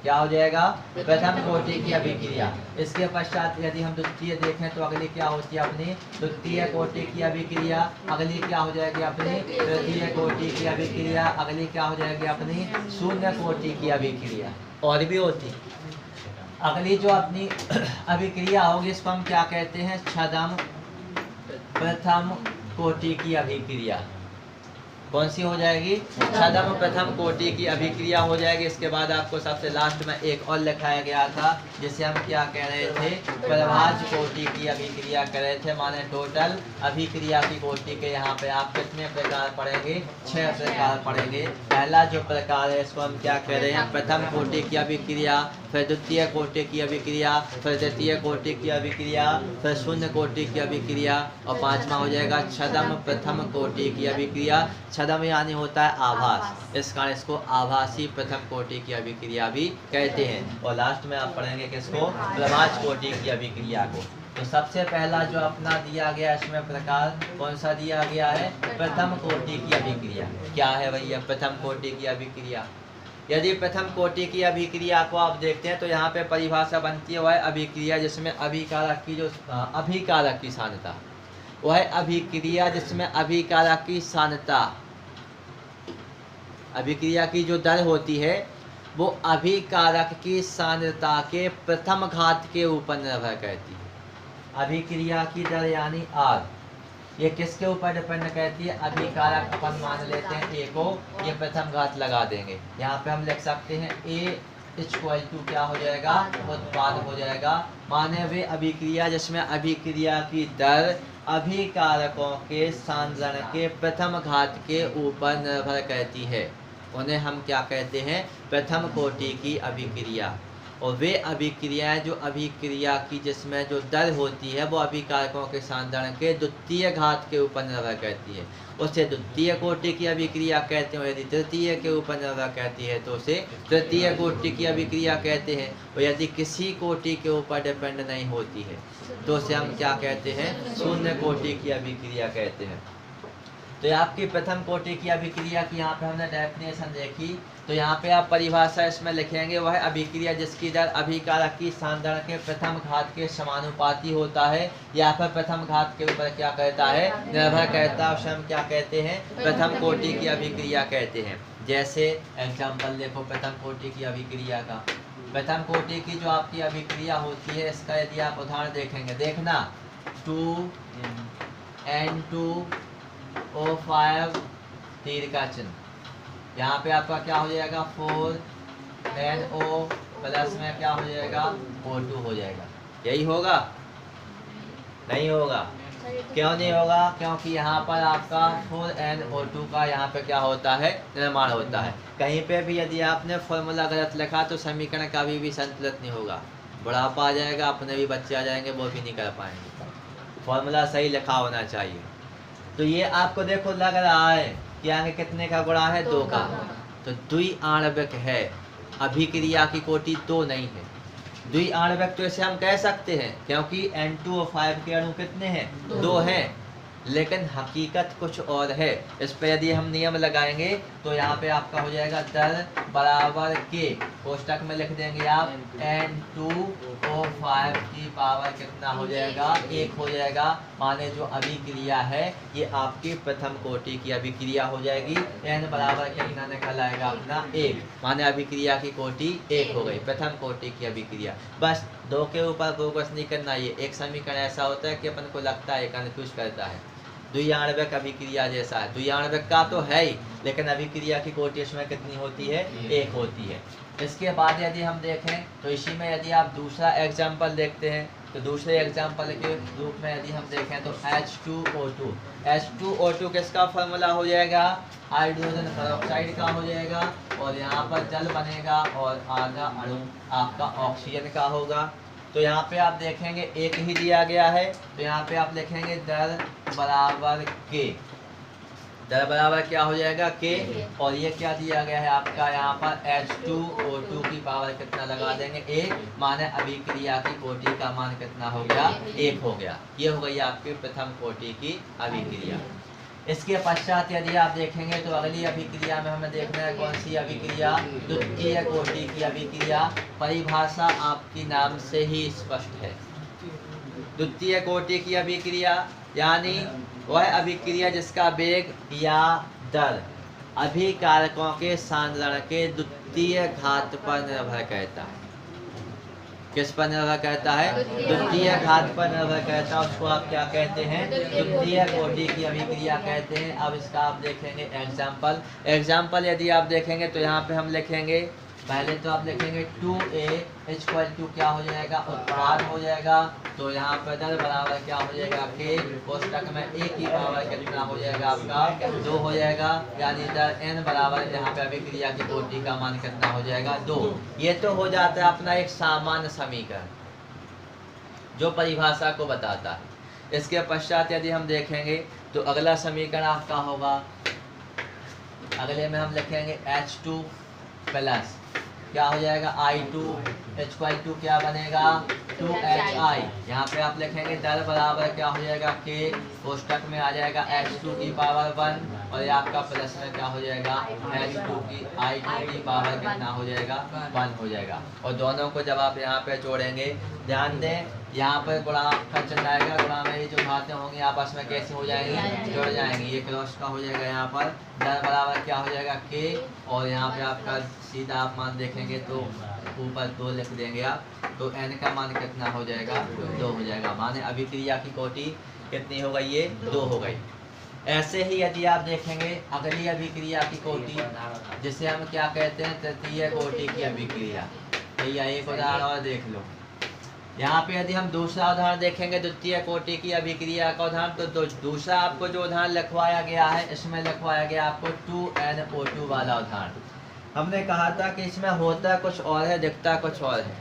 क्या हो जाएगा, प्रथम कोटि की अभिक्रिया। इसके पश्चात यदि हम द्वितीय देखें तो अगली क्या होती है अपनी द्वितीय कोटि की अभिक्रिया। अगली क्या हो जाएगी अपनी तृतीय कोटि की अभिक्रिया। अगली क्या हो जाएगी अपनी शून्य कोटि की अभिक्रिया। और भी होती। अगली जो अपनी अभिक्रिया होगी इसको हम क्या कहते हैं, छदम प्रथम कोटि की अभिक्रिया। कौन सी हो जाएगी, छदम प्रथम कोटि की अभिक्रिया हो जाएगी। इसके बाद आपको सबसे लास्ट में एक और लिखाया गया था, जिसे हम क्या कह रहे थे, प्रभाज कोटि की अभिक्रिया कर रहे थे। माने टोटल अभिक्रिया की कोटि के यहाँ पे आप कितने प्रकार पढ़ेंगे, 6 प्रकार पढ़ेंगे। पहला जो प्रकार है इसको हम क्या कह रहे हैं, प्रथम कोटि की अभिक्रिया, फिर द्वितीय कोटि की अभिक्रिया, फिर तृतीय कोटि की अभिक्रिया, फिर शून्य कोटि की अभिक्रिया, और पांचवा हो जाएगा छदम प्रथम कोटि की अभिक्रिया। छदम यानी होता है आभास, इस कारण इसको आभासी प्रथम कोटि की अभिक्रिया भी कहते हैं। और लास्ट में आप पढ़ेंगे किसको, प्रभाज कोटि की अभिक्रिया को। तो सबसे पहला जो अपना दिया गया इसमें प्रकार कौन सा दिया गया है, प्रथम कोटि की अभिक्रिया। क्या है भैया प्रथम कोटि की अभिक्रिया। यदि प्रथम कोटि की अभिक्रिया को आप देखते हैं तो यहाँ पे परिभाषा बनती है, वह है अभिक्रिया जिसमें अभिकारक की जो अभिकारक की सान्यता, वह है अभिक्रिया जिसमें अभिकारक की सान्यता, अभिक्रिया की जो दर होती है वो अभिकारक की सांद्रता के प्रथम घात के ऊपर निर्भर करती है। अभिक्रिया की दर यानी आर, ये किसके ऊपर डिपेंड करती है, अभिकारक अपन मान लेते हैं ए को, ये प्रथम घात लगा देंगे। यहाँ पे हम लिख सकते हैं ए इक्वल टू क्या हो जाएगा, उत्पाद हो जाएगा। माने वे अभिक्रिया जिसमें अभिक्रिया की दर अभिकारकों के सांद्रण के प्रथम घात के ऊपर निर्भर करती है, उन्हें हम क्या कहते हैं, प्रथम कोटि की अभिक्रिया। और वे अभिक्रियाएं जो अभिक्रिया की जिसमें जो दर होती है वो अभिकारकों के सांद्रण के द्वितीय घात के ऊपर निर्भर करती है, उसे द्वितीय कोटि की अभिक्रिया कहते हैं। यदि तृतीय के ऊपर निर्भर करती है तो उसे तृतीय कोटि की अभिक्रिया कहते हैं। और यदि किसी कोटि के ऊपर डिपेंड नहीं होती है तो उसे हम क्या कहते हैं, शून्य कोटि की अभिक्रिया कहते हैं। तो ये आपकी प्रथम कोटि की अभिक्रिया की यहाँ पे हमने डेफिनेशन देखी। तो यहाँ पे आप परिभाषा इसमें लिखेंगे, वह अभिक्रिया जिसकी दर अभिकारक की सांद्रण के प्रथम घात के समानुपाती होता है, या फिर प्रथम घात के ऊपर क्या कहता है, निर्भर करता है, उसे हम क्या कहते हैं, प्रथम कोटि की अभिक्रिया कहते हैं। जैसे एग्जाम्पल देखो प्रथम कोटि की अभिक्रिया का, प्रथम कोटि की जो आपकी अभिक्रिया होती है इसका यदि आप उदाहरण देखेंगे, देखना 2N2O5 तीर का चिन्ह, यहाँ पे आपका क्या हो जाएगा 4NO प्लस में क्या हो जाएगा O2 हो जाएगा। यही होगा, नहीं होगा, क्यों नहीं होगा, क्योंकि यहाँ पर आपका 4NO2 का यहाँ पे क्या होता है, निर्माण होता है। कहीं पे भी यदि आपने फॉर्मूला गलत लिखा तो समीकरण कभी भी संतुलित नहीं होगा, बुढ़ापा आ जाएगा, अपने भी बच्चे आ जाएंगे, वो भी नहीं कर पाएंगे। फॉर्मूला सही लिखा होना चाहिए। तो ये आपको देखो लग रहा है कि आगे कितने का गुणा है, 2 का, तो द्वि आणविक है, अभिक्रिया की कोटि 2 नहीं है। द्वि आणविक तो इसे हम कह सकते हैं क्योंकि N2O5 के अणु कितने हैं, 2 हैं, लेकिन हकीकत कुछ और है। इस पर यदि हम नियम लगाएंगे तो यहाँ पे आपका हो जाएगा दर बराबर के, कोष्टक में लिख देंगे आप N2O5 की पावर कितना हो जाएगा, 1 हो जाएगा। माने जो अभिक्रिया है ये आपकी प्रथम कोटि की अभिक्रिया हो जाएगी। N बराबर कितना निकल आएगा अपना 1, माने अभिक्रिया की कोटि 1 हो गई, प्रथम कोटि की अभिक्रिया। बस 2 के ऊपर फोकस नहीं करना। ये एक समीकरण ऐसा होता है कि अपन को लगता है कंफ्यूज करता है, द्विआण्विक अभिक्रिया जैसा है, द्विआण्विक का तो है ही, लेकिन अभिक्रिया की कोटि इसमें कितनी होती है, 1 होती है। इसके बाद यदि हम देखें तो इसी में यदि आप दूसरा एग्जाम्पल देखते हैं तो दूसरे एग्जाम्पल के रूप में यदि हम देखें तो H2O2, H2O2 किसका फॉर्मूला हो जाएगा, हाइड्रोजन पेरोक्साइड का हो जाएगा, और यहाँ पर जल बनेगा और आधा अणु आपका ऑक्सीजन का होगा। तो यहाँ पे आप देखेंगे एक ही दिया गया है, तो यहाँ पे आप लिखेंगे दर बराबर के, दर बराबर क्या हो जाएगा के, और ये क्या दिया गया है आपका यहाँ पर H2O2 की पावर कितना लगा देंगे 1, माने अभिक्रिया की कोटि का मान कितना हो गया 1 हो गया। ये हो गई आपकी प्रथम कोटि की अभिक्रिया। इसके पश्चात यदि आप देखेंगे तो अगली अभिक्रिया में हमें देखना है कौन सी अभिक्रिया, द्वितीय कोटि की अभिक्रिया। परिभाषा आपकी नाम से ही स्पष्ट है। द्वितीय कोटि की अभिक्रिया यानी वह अभिक्रिया जिसका वेग या दर अभिकारकों के सांद्रण के द्वितीय घात पर निर्भर करता है। किस पर निर्भर करता है, द्वितीय घात पर निर्भर करता है। उसको आप क्या कहते हैं, द्वितीय कोटि की अभिक्रिया कहते हैं। अब इसका आप देखेंगे एग्जाम्पल यदि आप देखेंगे तो यहाँ पे हम लिखेंगे, पहले तो आप लिखेंगे 2A = क्या हो जाएगा, उत्पाद हो जाएगा। तो यहाँ पर दर बराबर क्या हो जाएगा के, कोष्टक में A की पावर कितना हो जाएगा आपका 2 हो जाएगा, यानी दर N बराबर यहाँ पे अभिक्रिया की कोटि का मान कितना हो जाएगा 2। ये तो हो जाता है अपना एक सामान्य समीकरण जो परिभाषा को बताता है। इसके पश्चात यदि हम देखेंगे तो अगला समीकरण आपका होगा, अगले में हम लिखेंगे H2 प्लस क्या हो जाएगा I2 = क्या बनेगा 2HI। यहाँ पे आप लिखेंगे दर बराबर क्या हो जाएगा के, कोष्टक में आ जाएगा H2 की पावर 1, और ये आपका प्लस में क्या हो जाएगा I2 की पावर कितना हो जाएगा 1 हो जाएगा। और दोनों को जब आप यहाँ पे जोड़ेंगे, ध्यान दें यहाँ पर गुणा का चिन्ह आएगा, गुणा में ये जो घातें होंगी आपस में कैसे हो जाएंगी, जुड़ जाएंगी। ये क्रॉस का हो जाएगा यहाँ पर, दर बराबर क्या हो जाएगा के, और यहाँ पे आपका सीधा आप मान देखेंगे तो ऊपर 2 लिख देंगे आप, तो n का मान कितना हो जाएगा 2 हो जाएगा। माने अभिक्रिया की कोटि कितनी हो गई, ये 2 हो गई। ऐसे ही यदि आप देखेंगे अगली अभिक्रिया की कोटि जिसे हम क्या कहते हैं, तृतीय कोटि की अभिक्रिया। भैया एक उदाहरण और देख लो। यहाँ पे यदि हम दूसरा उदाहरण देखेंगे द्वितीय कोटि की अभिक्रिया का उदाहरण, तो दूसरा आपको जो उदाहरण लिखवाया गया है, इसमें लिखवाया गया आपको 2NO2 वाला उदाहरण। हमने कहा था कि इसमें होता कुछ और है, दिखता कुछ और है।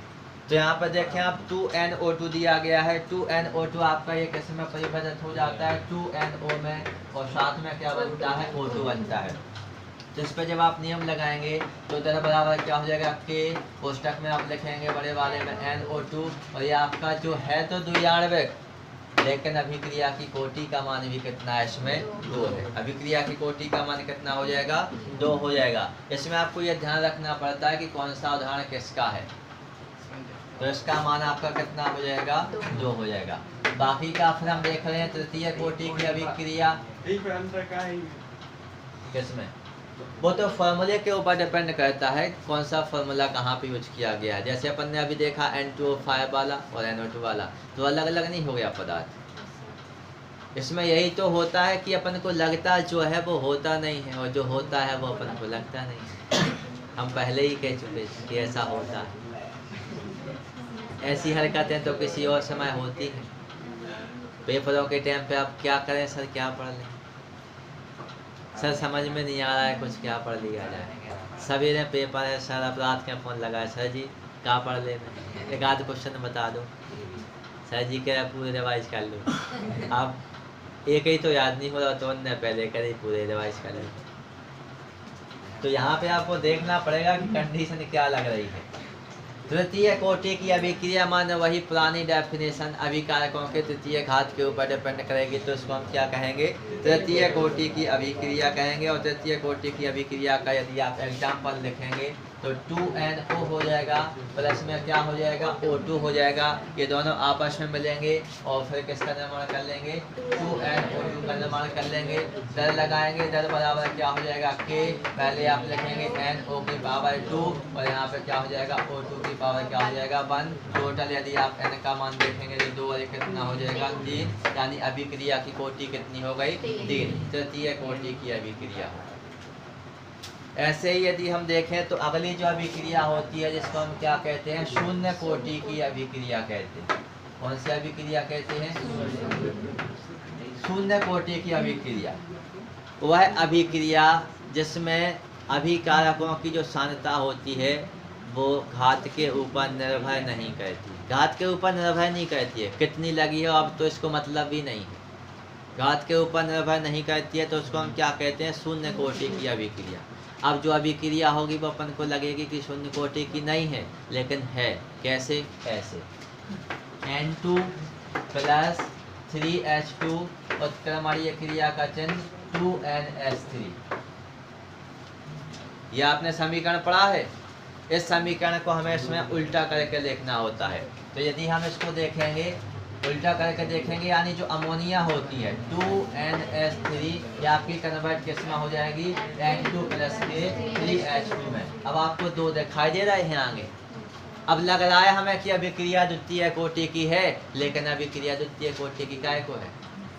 तो यहाँ पर देखें आप 2NO2 दिया गया है। 2NO2 आपका ये किस में परिवर्तित हो जाता है 2NO में, और साथ में क्या बनता है O2 बनता है। तो इस पर जब आप नियम लगाएंगे तो दर बराबर क्या हो जाएगा के, कोष्टक में आप लिखेंगे बड़े वाले में NO2, और ये आपका जो है तो द्विआण्विक, लेकिन अभिक्रिया की कोटि का मान भी कितना है इसमें 2 है। अभिक्रिया की कोटि का मान कितना हो जाएगा 2 हो जाएगा। इसमें आपको यह ध्यान रखना पड़ता है कि कौन सा उदाहरण किसका है, तो इसका मान आपका कितना हो जाएगा 2 हो जाएगा। बाकी का फिर हम देख रहे हैं तृतीय कोटि की अभिक्रिया किसमें, वो तो फॉर्मूले के ऊपर डिपेंड करता है कौन सा फॉर्मूला कहाँ पे यूज किया गया है। जैसे अपन ने अभी देखा N2O5 वाला और NO2 वाला, तो अलग अलग नहीं हो गया पदार्थ। इसमें यही तो होता है कि अपन को लगता जो है वो होता नहीं है, और जो होता है वो अपन को लगता नहीं है। हम पहले ही कह चुके कि ऐसा होता है। ऐसी हरकतें तो किसी और समय होती हैं। पेपरों के टाइम पे आप क्या करें, सर क्या पढ़ लें, सर समझ में नहीं आ रहा है कुछ, क्या पढ़ लिया जाए। सवेरे पेपर है सर, अब रात के फोन लगाए, सर जी क्या पढ़ लेना, एक आध क्वेश्चन बता दो। सर जी कह पूरे रिवाइज कर लो। आप एक ही तो याद नहीं हो रहा, तो उनने पहले करे पूरे रिवाइज कर लो। तो यहाँ पे आपको देखना पड़ेगा कि कंडीशन क्या लग रही है। तृतीय कोटि की अभिक्रिया मान वही पुरानी डेफिनेशन अभिकारकों के तृतीय घात के ऊपर डिपेंड करेगी, तो इसको हम क्या कहेंगे तृतीय कोटि की अभिक्रिया कहेंगे। और तृतीय कोटि की अभिक्रिया का यदि आप एग्जाम्पल लिखेंगे तो 2NO हो जाएगा, प्लस में क्या हो जाएगा O2 हो जाएगा। ये दोनों आपस में मिलेंगे और फिर किसका निर्माण कर लेंगे 2NO2 का निर्माण कर लेंगे। दर लगाएंगे, दर बराबर क्या हो जाएगा के, पहले आप लिखेंगे NO की पावर 2 और यहाँ पे क्या हो जाएगा O2 की पावर क्या हो जाएगा 1। टोटल यदि आप N का मान देखेंगे तो 2 और 1 कितना हो जाएगा 3, यानी अभिक्रिया की कोटि कितनी हो गई 3, तृतीय कोटि की अभिक्रिया। ऐसे ही यदि हम देखें तो अगली जो अभिक्रिया होती है जिसको हम क्या कहते हैं शून्य कोटि की अभिक्रिया कहते हैं। कौन सी अभिक्रिया कहते हैं? शून्य कोटि की अभिक्रिया। वह अभिक्रिया जिसमें अभिकारकों की जो सांद्रता होती है वो घात के ऊपर निर्भर नहीं करती। घात के ऊपर निर्भर नहीं करती है, कितनी लगी हो अब तो इसको मतलब भी नहीं है। घात के ऊपर निर्भर नहीं करती है तो उसको हम क्या कहते हैं? शून्य कोटि की अभिक्रिया। अब जो अभिक्रिया होगी वो अपन को लगेगी कि शून्य कोटि की नहीं है, लेकिन है। कैसे? ऐसे N2 प्लस 3H2 उत्क्रमणीय क्रिया का चिन्ह 2NH3। यह आपने समीकरण पढ़ा है। इस समीकरण को हमें इसमें उल्टा करके देखना होता है। तो यदि हम इसको देखेंगे, उल्टा करके देखेंगे, यानी जो अमोनिया होती है 2NH3 ये आपकी कन्वर्ट किस में हो जाएगी? N2 प्लस के 3H2 में। अब आपको दो दिखाई दे रहे हैं आगे। अब लग रहा है हमें कि अभिक्रिया द्वितीय कोटि की है, लेकिन अभिक्रिया द्वितीय कोटि की काय को है?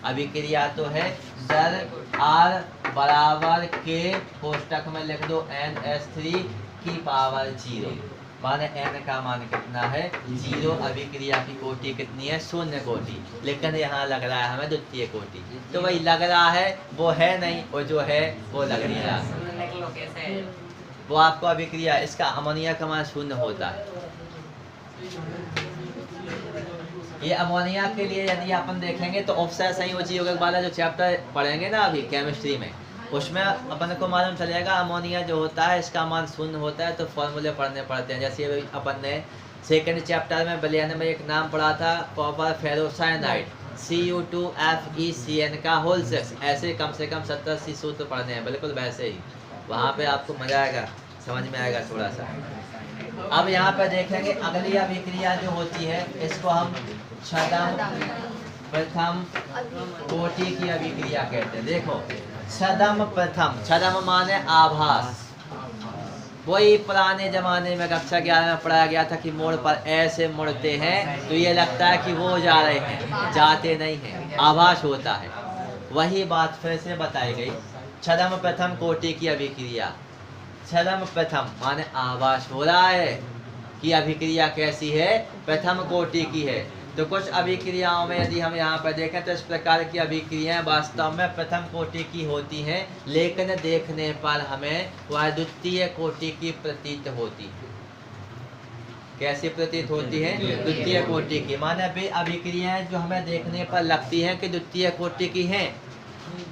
अभिक्रिया तो है सर R बराबर के कोष्टक में लिख दो NH3 की पावर 0, माने n का मान कितना है? 0। अभिक्रिया की कोटि कितनी है? शून्य कोटि। लेकिन यहाँ लग रहा है हमें द्वितीय कोटि। तो वही लग रहा है, वो है नहीं, और जो है वो लग नहीं रहा। वो आपको अभिक्रिया, इसका अमोनिया का मान शून्य होता है। ये अमोनिया के लिए यदि अपन देखेंगे तो ऑक्साइड संयोजक वाला जो चैप्टर पढ़ेंगे ना अभी केमिस्ट्री में, उसमें अपन को मालूम चलेगा अमोनिया जो होता है इसका मान शून्य होता है। तो फॉर्मूले पढ़ने पड़ते हैं। जैसे अपन ने सेकंड चैप्टर में बलियान में एक नाम पढ़ा था, कॉपर फेरोसाइनाइड Cu2FeCN का होल 6। ऐसे कम से कम 70-80 सूत्र पढ़ने हैं, बिल्कुल वैसे ही। वहाँ पे आपको मजा आएगा, समझ में आएगा थोड़ा सा। अब यहाँ पर देखेंगे अगली अभिक्रिया जो होती है इसको हम छदम प्रथम कोटि की अभिक्रिया कहते हैं। देखो छदम प्रथम, छदम माने आभास। वही पुराने जमाने में कक्षा 11 में पढ़ाया गया था कि मोड़ पर ऐसे मुड़ते हैं तो ये लगता है कि वो जा रहे हैं, जाते नहीं हैं, आभास होता है। वही बात फिर से बताई गई। छदम प्रथम कोटि की अभिक्रिया, छदम प्रथम माने आभास हो रहा है कि अभिक्रिया कैसी है? प्रथम कोटि की है। तो कुछ अभिक्रियाओं में यदि हम यहाँ पर देखें तो इस प्रकार की अभिक्रियाएं वास्तव में प्रथम कोटि की होती हैं, लेकिन देखने पर हमें वह द्वितीय कोटि की प्रतीत होती है। कैसी प्रतीत होती है? द्वितीय कोटि की। माने वे अभिक्रियाएं जो हमें देखने पर लगती हैं कि द्वितीय कोटि की हैं,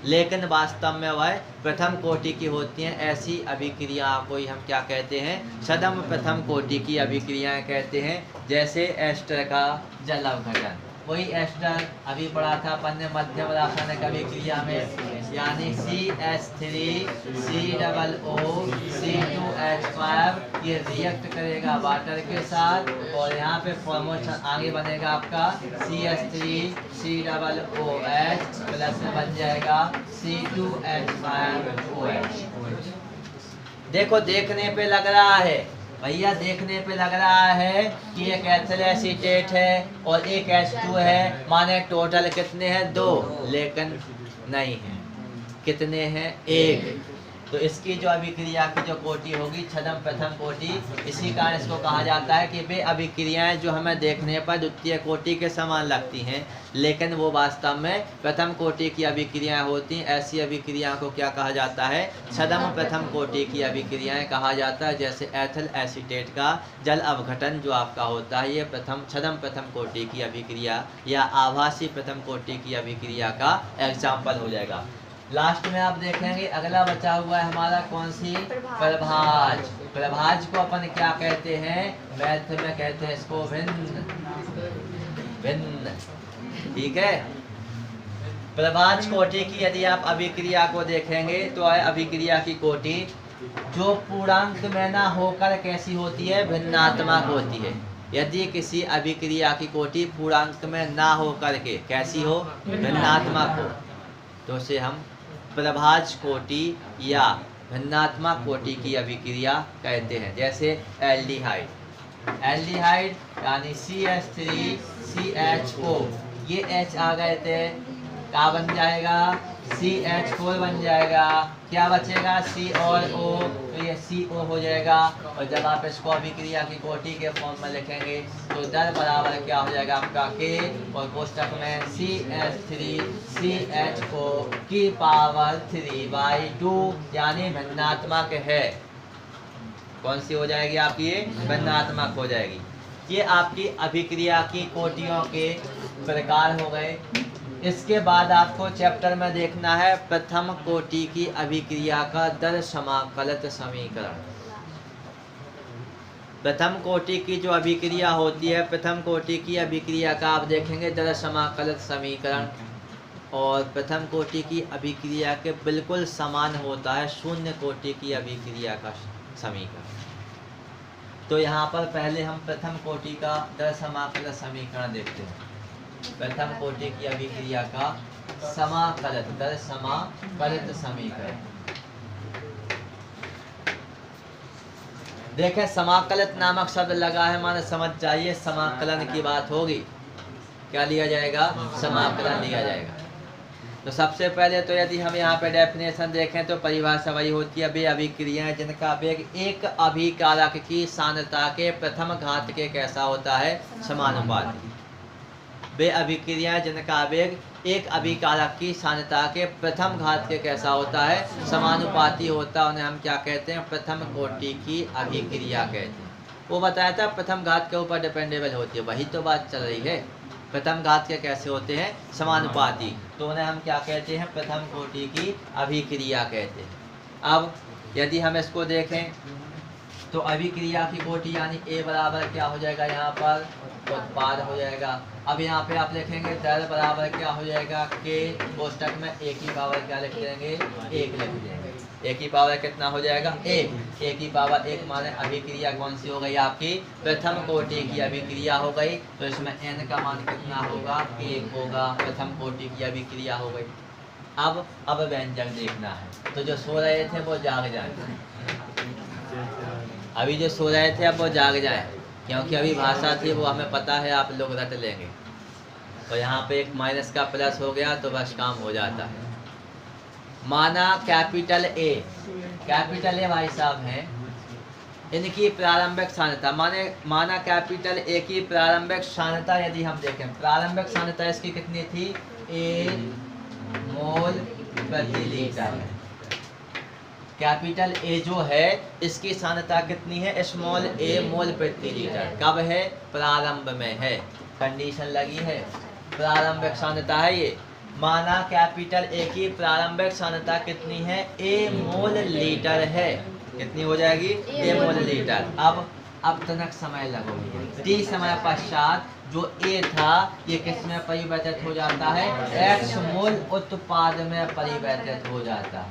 लेकिन वास्तव में वह प्रथम कोटि की होती हैं। ऐसी अभिक्रिया को ही हम क्या कहते हैं? छदम प्रथम कोटि की अभिक्रियाएं कहते हैं। जैसे एस्टर का जल अवघटन, वही एस्टर अभी पढ़ा था अपन ने मध्यम रासायनिक अभिक्रिया में, यानी CH3COO-C2H5 ये रिएक्ट करेगा वाटर के साथ, और यहाँ पे फॉर्मूला आगे बनेगा आपका CH3COOH प्लस में बन जाएगा C2H5OH। देखो देखने पे लग रहा है भैया, देखने पे लग रहा है कि एक एथिल एसीटेट है और एक H2 है, माने टोटल कितने हैं? 2, लेकिन नहीं है। कितने हैं? 1। तो इसकी जो अभिक्रिया की जो कोटि होगी छदम प्रथम कोटि। इसी कारण इसको कहा जाता है कि वे अभिक्रियाएं जो हमें देखने पर द्वितीय कोटि के समान लगती हैं, लेकिन वो वास्तव में प्रथम कोटि की अभिक्रियाएं होती हैं। ऐसी अभिक्रियाओं को क्या कहा जाता है? छदम प्रथम कोटि की अभिक्रियाएं कहा जाता है। जैसे एथिल एसीटेट का जल अवघटन जो आपका होता है, ये छदम प्रथम कोटि की अभिक्रिया या आभासी प्रथम कोटि की अभिक्रिया का एग्जाम्पल हो जाएगा। लास्ट में आप देखेंगे अगला बचा हुआ है हमारा कौन सी? प्रभाज। प्रभाज को अपन क्या कहते हैं? मैथ में कहते हैं इसको भिन्न। भिन्न, ठीक है। प्रभाज कोटि की यदि आप अभिक्रिया को देखेंगे तो अभिक्रिया की कोटि जो पूर्णांक में ना होकर कैसी होती है? भिन्नात्मक होती है। यदि किसी अभिक्रिया की कोटि पूर्णांक में ना होकर के कैसी हो? भिन्नात्मक हो, तो उसे हम प्रभाज कोटि या भिन्नात्मक कोटि की अभिक्रिया कहते हैं। जैसे एल्डिहाइड, एल्डिहाइड यानी CH3CHO, ये H आ गए थे क्या बन जाएगा, CH4 बन जाएगा। क्या बचेगा, C और O, तो ये CO हो जाएगा। और जब आप इसको अभिक्रिया की कोटि के फॉर्म में लिखेंगे तो दर बराबर क्या हो जाएगा आपका K और कोष्टक में CH3CH4 की पावर 3/2 यानी भिन्नात्मक है। कौन सी हो जाएगी आपकी, ये भिन्नात्मक हो जाएगी। ये आपकी अभिक्रिया की कोटियों के प्रकार हो गए। इसके बाद आपको चैप्टर में देखना है प्रथम कोटि की अभिक्रिया का दर समाकलित समीकरण। प्रथम कोटि की जो अभिक्रिया होती है, प्रथम कोटि की अभिक्रिया का आप देखेंगे दर समाकलित समीकरण, और प्रथम कोटि की अभिक्रिया के बिल्कुल समान होता है शून्य कोटि की अभिक्रिया का समीकरण। तो यहाँ पर पहले हम प्रथम कोटि का दर समाकलित समीकरण देखते हैं। प्रथम कोटि की अभिक्रिया का समाकलित दर समाकलित समीकरण। देखें, समाकलित नामक शब्द लगा है, माने समझ चाहिए समाकलन की बात होगी। क्या लिया जाएगा, समाकलन लिया जाएगा। तो सबसे पहले तो यदि हम यहाँ पे डेफिनेशन देखें तो परिभाषा वही होती है, वे अभिक्रियाएं जिनका वेग एक अभिकारक की सांद्रता के प्रथम घात के कैसा होता है, समानुपाती। वे अभिक्रियाएं जिनका वेग एक अभिकारक की सांद्रता के प्रथम घात के कैसा होता है, समानुपाती होता है, उन्हें हम क्या कहते हैं, प्रथम कोटि की अभिक्रिया कहते हैं। वो बताया था प्रथम घात के ऊपर डिपेंडेबल होती है, वही तो बात चल रही है। प्रथम घात के कैसे होते हैं, समानुपाती, तो उन्हें हम क्या कहते हैं, प्रथम कोटि की अभिक्रिया कहते हैं। अब यदि हम इसको देखें तो अभिक्रिया की कोटि यानी A बराबर क्या हो जाएगा, यहाँ पर उत्पाद हो जाएगा। अब यहाँ पे आप लिखेंगे दर बराबर क्या हो जाएगा, K कोष्टक में A की पावर क्या लिख देंगे, 1 लिख देंगे। A की पावर कितना हो जाएगा, 1। A की पावर 1 माने अभिक्रिया कौन सी हो गई आपकी, प्रथम कोटि की अभिक्रिया हो गई। तो इसमें N का मान कितना होगा, 1 होगा, प्रथम कोटि की अभिक्रिया हो गई। अब व्यंजक देखना है। तो जो सो रहे थे वो जाग जाए, अभी जो सो रहे थे अब वो जाग जाए, क्योंकि अभी भाषा थी वो हमें पता है, आप लोग रट लेंगे। तो यहाँ पे एक माइनस का प्लस हो गया तो बस काम हो जाता है। माना कैपिटल ए भाई साहब हैं, इनकी प्रारंभिक सांद्रता, माना कैपिटल ए की प्रारंभिक सांद्रता यदि हम देखें, प्रारंभिक सांद्रता इसकी कितनी थी, 1 मोल प्रति लीटर। कैपिटल ए जो है इसकी सांद्रता कितनी है, स्मॉल a मोल प्रति लीटर। कब है, प्रारंभ में है, कंडीशन लगी है, प्रारंभिक सांद्रता है ये। माना कैपिटल ए की प्रारंभिक सांद्रता कितनी है, a मोल लीटर है। कितनी हो जाएगी, a मोल लीटर। अब तनक समय लगोगे, t समय पश्चात जो a था ये किस में परिवर्तित हो जाता है, x मोल उत्पाद में परिवर्तित हो जाता है।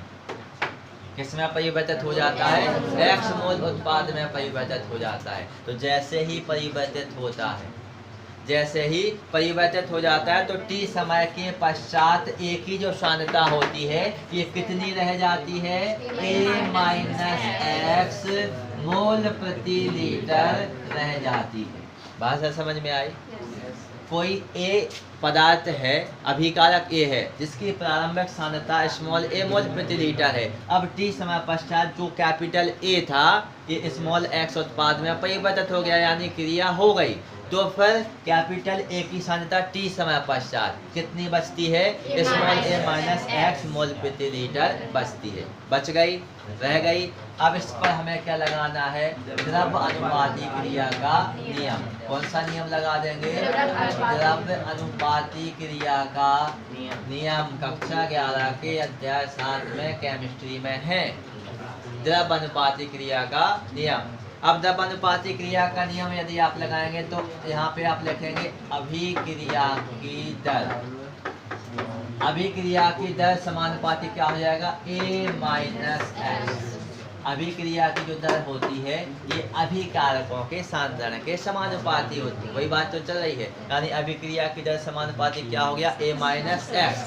किसमें परिवर्तित हो जाता है, x मोल उत्पाद में परिवर्तित हो जाता है। तो जैसे ही परिवर्तित हो जाता है तो t समय के पश्चात a की जो सांद्रता होती है ये कितनी रह जाती है, a माइनस x मोल प्रति लीटर रह जाती है। भाषा समझ में आई। कोई A पदार्थ है, अभिकारक A है, जिसकी प्रारंभिक सांद्रता स्मॉल a मोल प्रति लीटर है। अब t समय पश्चात जो कैपिटल A था ये स्मॉल x उत्पाद में परिवर्तित हो गया, यानी क्रिया हो गई। तो फिर कैपिटल A की सांद्रता t समय पश्चात कितनी बचती है, स्मॉल a माइनस x मोल प्रति लीटर बचती है। बच गई, रह गई। अब इस पर हमें क्या लगाना है, द्रव्य अनुपाती क्रिया का नियम। कौन सा नियम लगा देंगे, द्रव्य अनुपाती क्रिया का नियम। कक्षा 11 के अध्याय 7 में केमिस्ट्री में है, द्रव्य अनुपाती क्रिया का नियम। अब द्रव्य अनुपाती क्रिया का नियम यदि आप लगाएंगे तो यहाँ पे आप लिखेंगे अभिक्रिया की दर। अभिक्रिया की दर समानुपाती क्या हो जाएगा, a माइनस x। अभिक्रिया की जो दर होती है ये अभिकारकों के सांद्रण के समानुपाती होती है। वही बात तो चल रही है, यानी अभिक्रिया की दर समानुपाती क्या हो गया, a माइनस x।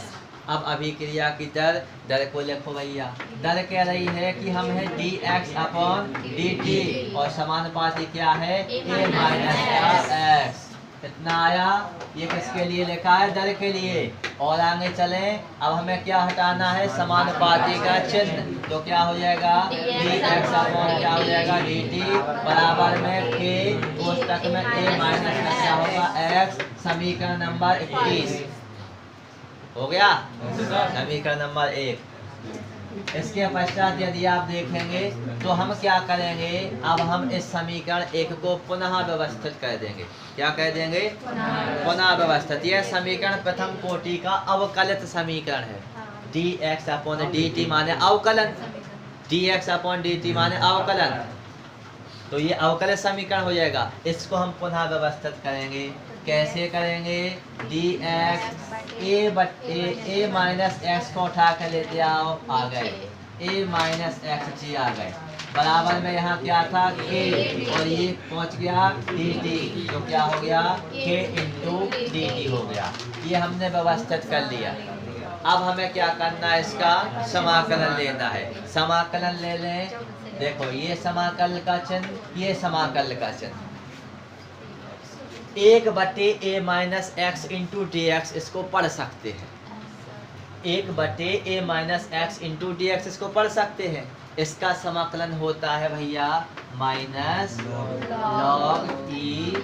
अब अभिक्रिया की दर को लिखो भैया। दर कह रही है कि हम है dx अपॉन dt और समानुपाती क्या है, a माइनस x। कितना आया, ये किसके लिए लिखा है, दर के लिए। और आगे चलें, अब हमें क्या हटाना है, समानुपाती का चिन्ह। तो क्या हो जाएगा, dx अपॉन क्या हो जाएगा, dt बराबर में k कोष्टक में a माइनस का क्या होगा, x। समीकरण नंबर 21 हो गया, समीकरण नंबर 1। इसके पश्चात यदि आप देखेंगे तो हम क्या करेंगे, अब हम इस समीकरण 1 को पुनः व्यवस्थित कर देंगे। क्या कर देंगे, पुनः व्यवस्थित। यह समीकरण प्रथम कोटि का अवकलित समीकरण है। dx अपॉन dt माने अवकलन, dx अपॉन dt माने अवकलन। तो ये अवकलित समीकरण हो जाएगा। इसको हम पुनः व्यवस्थित करेंगे। कैसे करेंगे, dx a माइनस एक्स को उठा कर लेते आओ, आ गए a माइनस एक्स जी आ गए, बराबर में यहाँ क्या था k, और ये पहुँच गया dt। तो क्या हो गया, k इंटू dt हो गया। ये हमने व्यवस्थित कर लिया। अब हमें क्या करना है, इसका समाकलन लेना है। समाकलन ले लें, देखो ये समाकल का चिन्ह, ये समाकल का चिन्ह, 1/a minus x into D x, इसको पढ़ सकते हैं। 1/a minus x into D x, इसको पढ़ सकते हैं। इसका समाकलन होता है भैया minus log e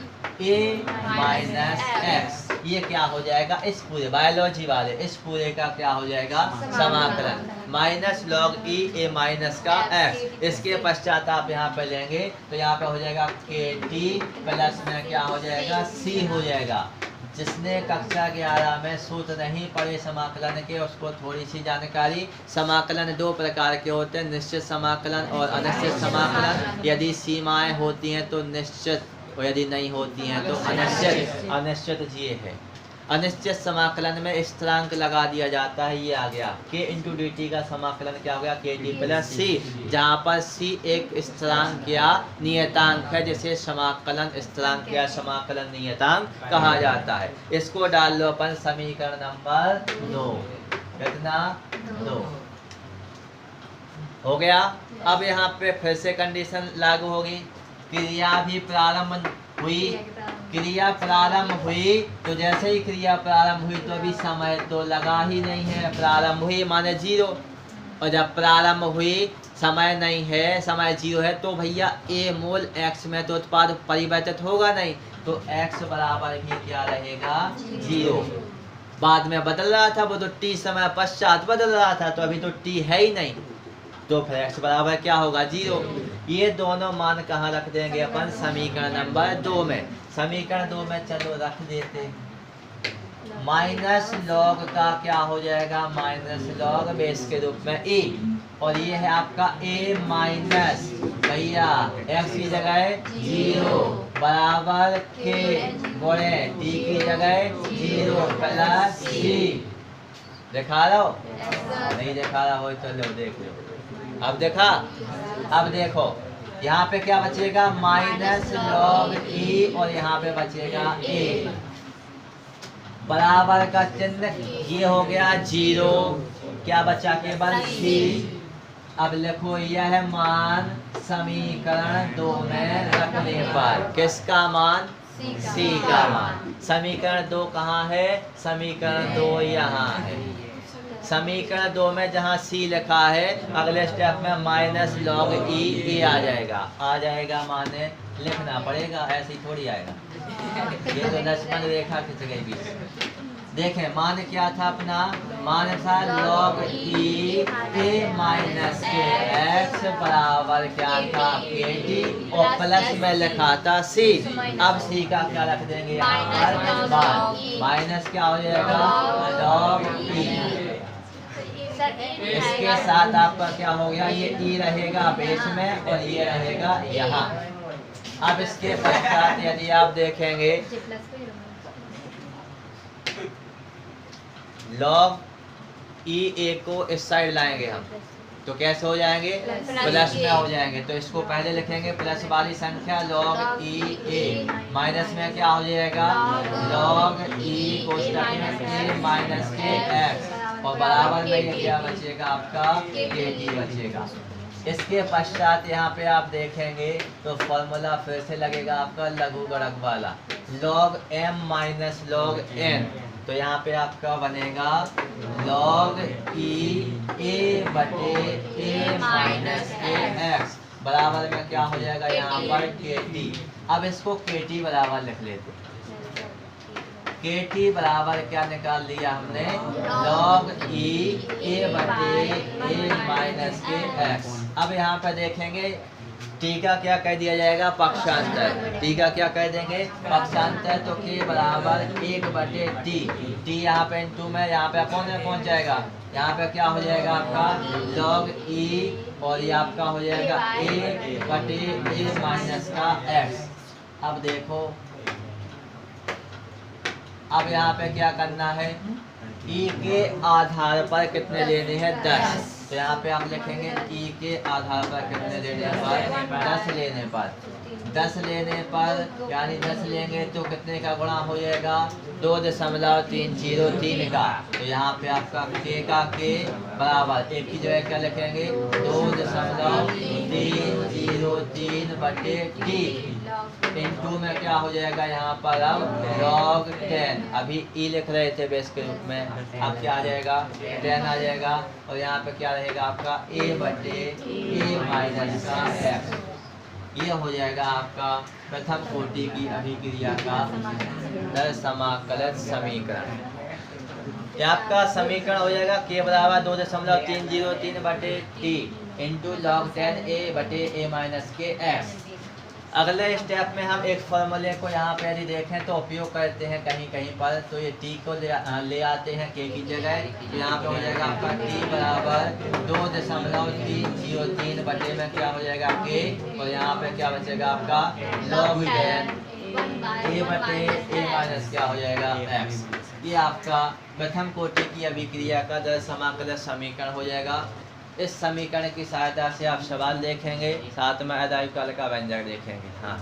a minus x. ये क्या हो जाएगा, इस पूरे बायोलॉजी वाले इस पूरे का क्या हो जाएगा, समाकलन minus log e a minus का x। इसके पश्चात आप यहाँ पे लेंगे तो यहाँ पे हो जाएगा kt प्लस में क्या हो जाएगा, c हो जाएगा। जिसने कक्षा 11 में सूत्र नहीं पढ़े समाकलन के, उसको थोड़ी सी जानकारी। समाकलन दो प्रकार के होते हैं, निश्चित समाकलन और अनिश्चित समाकलन। यदि सीमाएं होती हैं तो निश्चित, और यदि नहीं होती हैं तो अनिश्चित। अनिश्चित ये है, अनिश्चित समाकलन में स्थिरांक लगा दिया जाता है। ये आ गया k इंटू डी टी का समाकलन क्या हो गया, के टी प्लस सी, जहाँ पर c एक स्थिरांक या नियतांक है, जिसे समाकलन स्थिरांक या समाकलन नियतांक कहा जाता है। इसको डाल लो अपन समीकरण नंबर 2। कितना, 2 हो गया। अब यहाँ पे फिर से कंडीशन लागू होगी, क्रिया भी प्रारंभ हुई। क्रिया प्रारंभ हुई तो जैसे ही क्रिया प्रारंभ हुई तो अभी समय तो लगा ही नहीं है, प्रारंभ हुई माने 0। और जब प्रारंभ हुई समय नहीं है, समय 0 है, तो भैया a मोल x में तो उत्पाद परिवर्तित होगा नहीं, तो x बराबर भी क्या रहेगा, 0। बाद में बदल रहा था वो, तो t समय पश्चात बदल रहा था, तो अभी तो t है ही नहीं, तो फिर x बराबर क्या होगा, 0। ये दोनों मान कहाँ रख देंगे अपन, समीकरण नंबर 2 में। समीकरण 2 में चलो रख देते, माइनस लॉग का क्या हो जाएगा, माइनस लॉग बेस के रूप में e, और ये है आपका a माइनस भैया x की जगह 0 बराबर k गुणे t की जगह 0 प्लस c। दिखा रहा हो, नहीं दिखा रहा हो तो लो देख लो। अब देखा, अब देखो यहाँ पे क्या बचेगा, माइनस लॉग e, और यहाँ पे बचेगा a बराबर का चिन्ह, ये हो गया 0, क्या बचा केवल c। अब लिखो यह है मान समीकरण 2 में रखने पर, किसका मान, c का मान। समीकरण 2 कहाँ है, समीकरण 2 यहाँ है। समीकरण 2 में जहाँ c लिखा है, अगले स्टेप में माइनस लॉग e आ जाएगा, माने लिखना पड़ेगा, ऐसे ही थोड़ी आएगा। ये तो लक्ष्मण रेखा खिंच गई बीच। देखें मान क्या था अपना, मान था लॉग e a माइनस के x बराबर क्या था, kt, और प्लस में लिखा था c। अब c का क्या रख देंगे यहाँ पर, माइनस क्या हो जाएगा, लॉग e। इसके साथ आपका क्या हो गया, ये e रहेगा बेस में और ये रहेगा यहाँ। अब इसके पश्चात यदि आप देखेंगे लॉग ई ए को इस साइड लाएंगे हम, तो कैसे हो जाएंगे, प्लस में हो जाएंगे। तो इसको पहले लिखेंगे प्लस वाली संख्या लॉग ई ए, माइनस में क्या हो जाएगा, लॉग ई कोष्टक में ए माइनस के एक्स, और बराबर में ये क्या बचेगा आपका के टी बचेगा। इसके पश्चात यहाँ पे आप देखेंगे तो फॉर्मूला फिर से लगेगा आपका लघुगणक वाला, log m minus log n। तो यहाँ पे आपका बनेगा log e a बटे a माइनस a x बराबर में क्या हो जाएगा यहाँ पर kt। अब इसको kt बराबर लिख लेते, kt बराबर क्या निकाल लिया हमने, log e a बटे a माइनस a x। अब यहाँ पर देखेंगे t का क्या कह दिया जाएगा, पक्षांतर। t का क्या कह देंगे, पक्षांतर। तो k बराबर 1 बटे t यहाँ पे इंटू में यहाँ पे अपॉन में पहुंच जाएगा। यहाँ पे क्या हो जाएगा आपका log e और ये आपका हो जाएगा a बटे a माइनस का x। अब देखो, अब यहाँ पे क्या करना है, e के आधार पर कितने लेने हैं, 10। तो यहाँ पे हम लिखेंगे e के आधार पर कितने लेने पर, 10 लेने पर। 10 लेने पर यानी 10 लेंगे तो कितने का गुणा हो जाएगा, 2.303 का। तो यहाँ पे आपका k का k बराबर एक की जगह क्या लिखेंगे, 2.303 बटे t इंटू में क्या हो जाएगा यहाँ पर अब log 10। अभी e लिख रहे थे बेस के रूप में, अब क्या आ जाएगा 10 आ जाएगा। और यहाँ पे क्या रहेगा आपका a बटे a माइनस का x। ये हो जाएगा आपका प्रथम कोटि की अभिक्रिया का दर समाकलन समीकरण। ये आपका समीकरण हो जाएगा k बराबर 2.303 बटे t इंटू log 10 a बटे a माइनस के x। अगले स्टेप में हम एक फॉर्मूले को यहाँ पे यदि देखें तो उपयोग करते हैं कहीं कहीं पर, तो ये t को ले आते हैं k की जगह। तो यहाँ पे हो जाएगा आपका t बराबर 2.303 बटे में क्या हो जाएगा k, और यहाँ पे क्या बचेगा आपका log 10 a बटे a माइनस क्या हो जाएगा x। ये आपका प्रथम कोटि की अभिक्रिया का दर समाकलन समीकरण हो जाएगा। इस समीकरण की सहायता से आप सवाल देखेंगे, साथ में अदायु काल का व्यंजक देखेंगे। हाँ।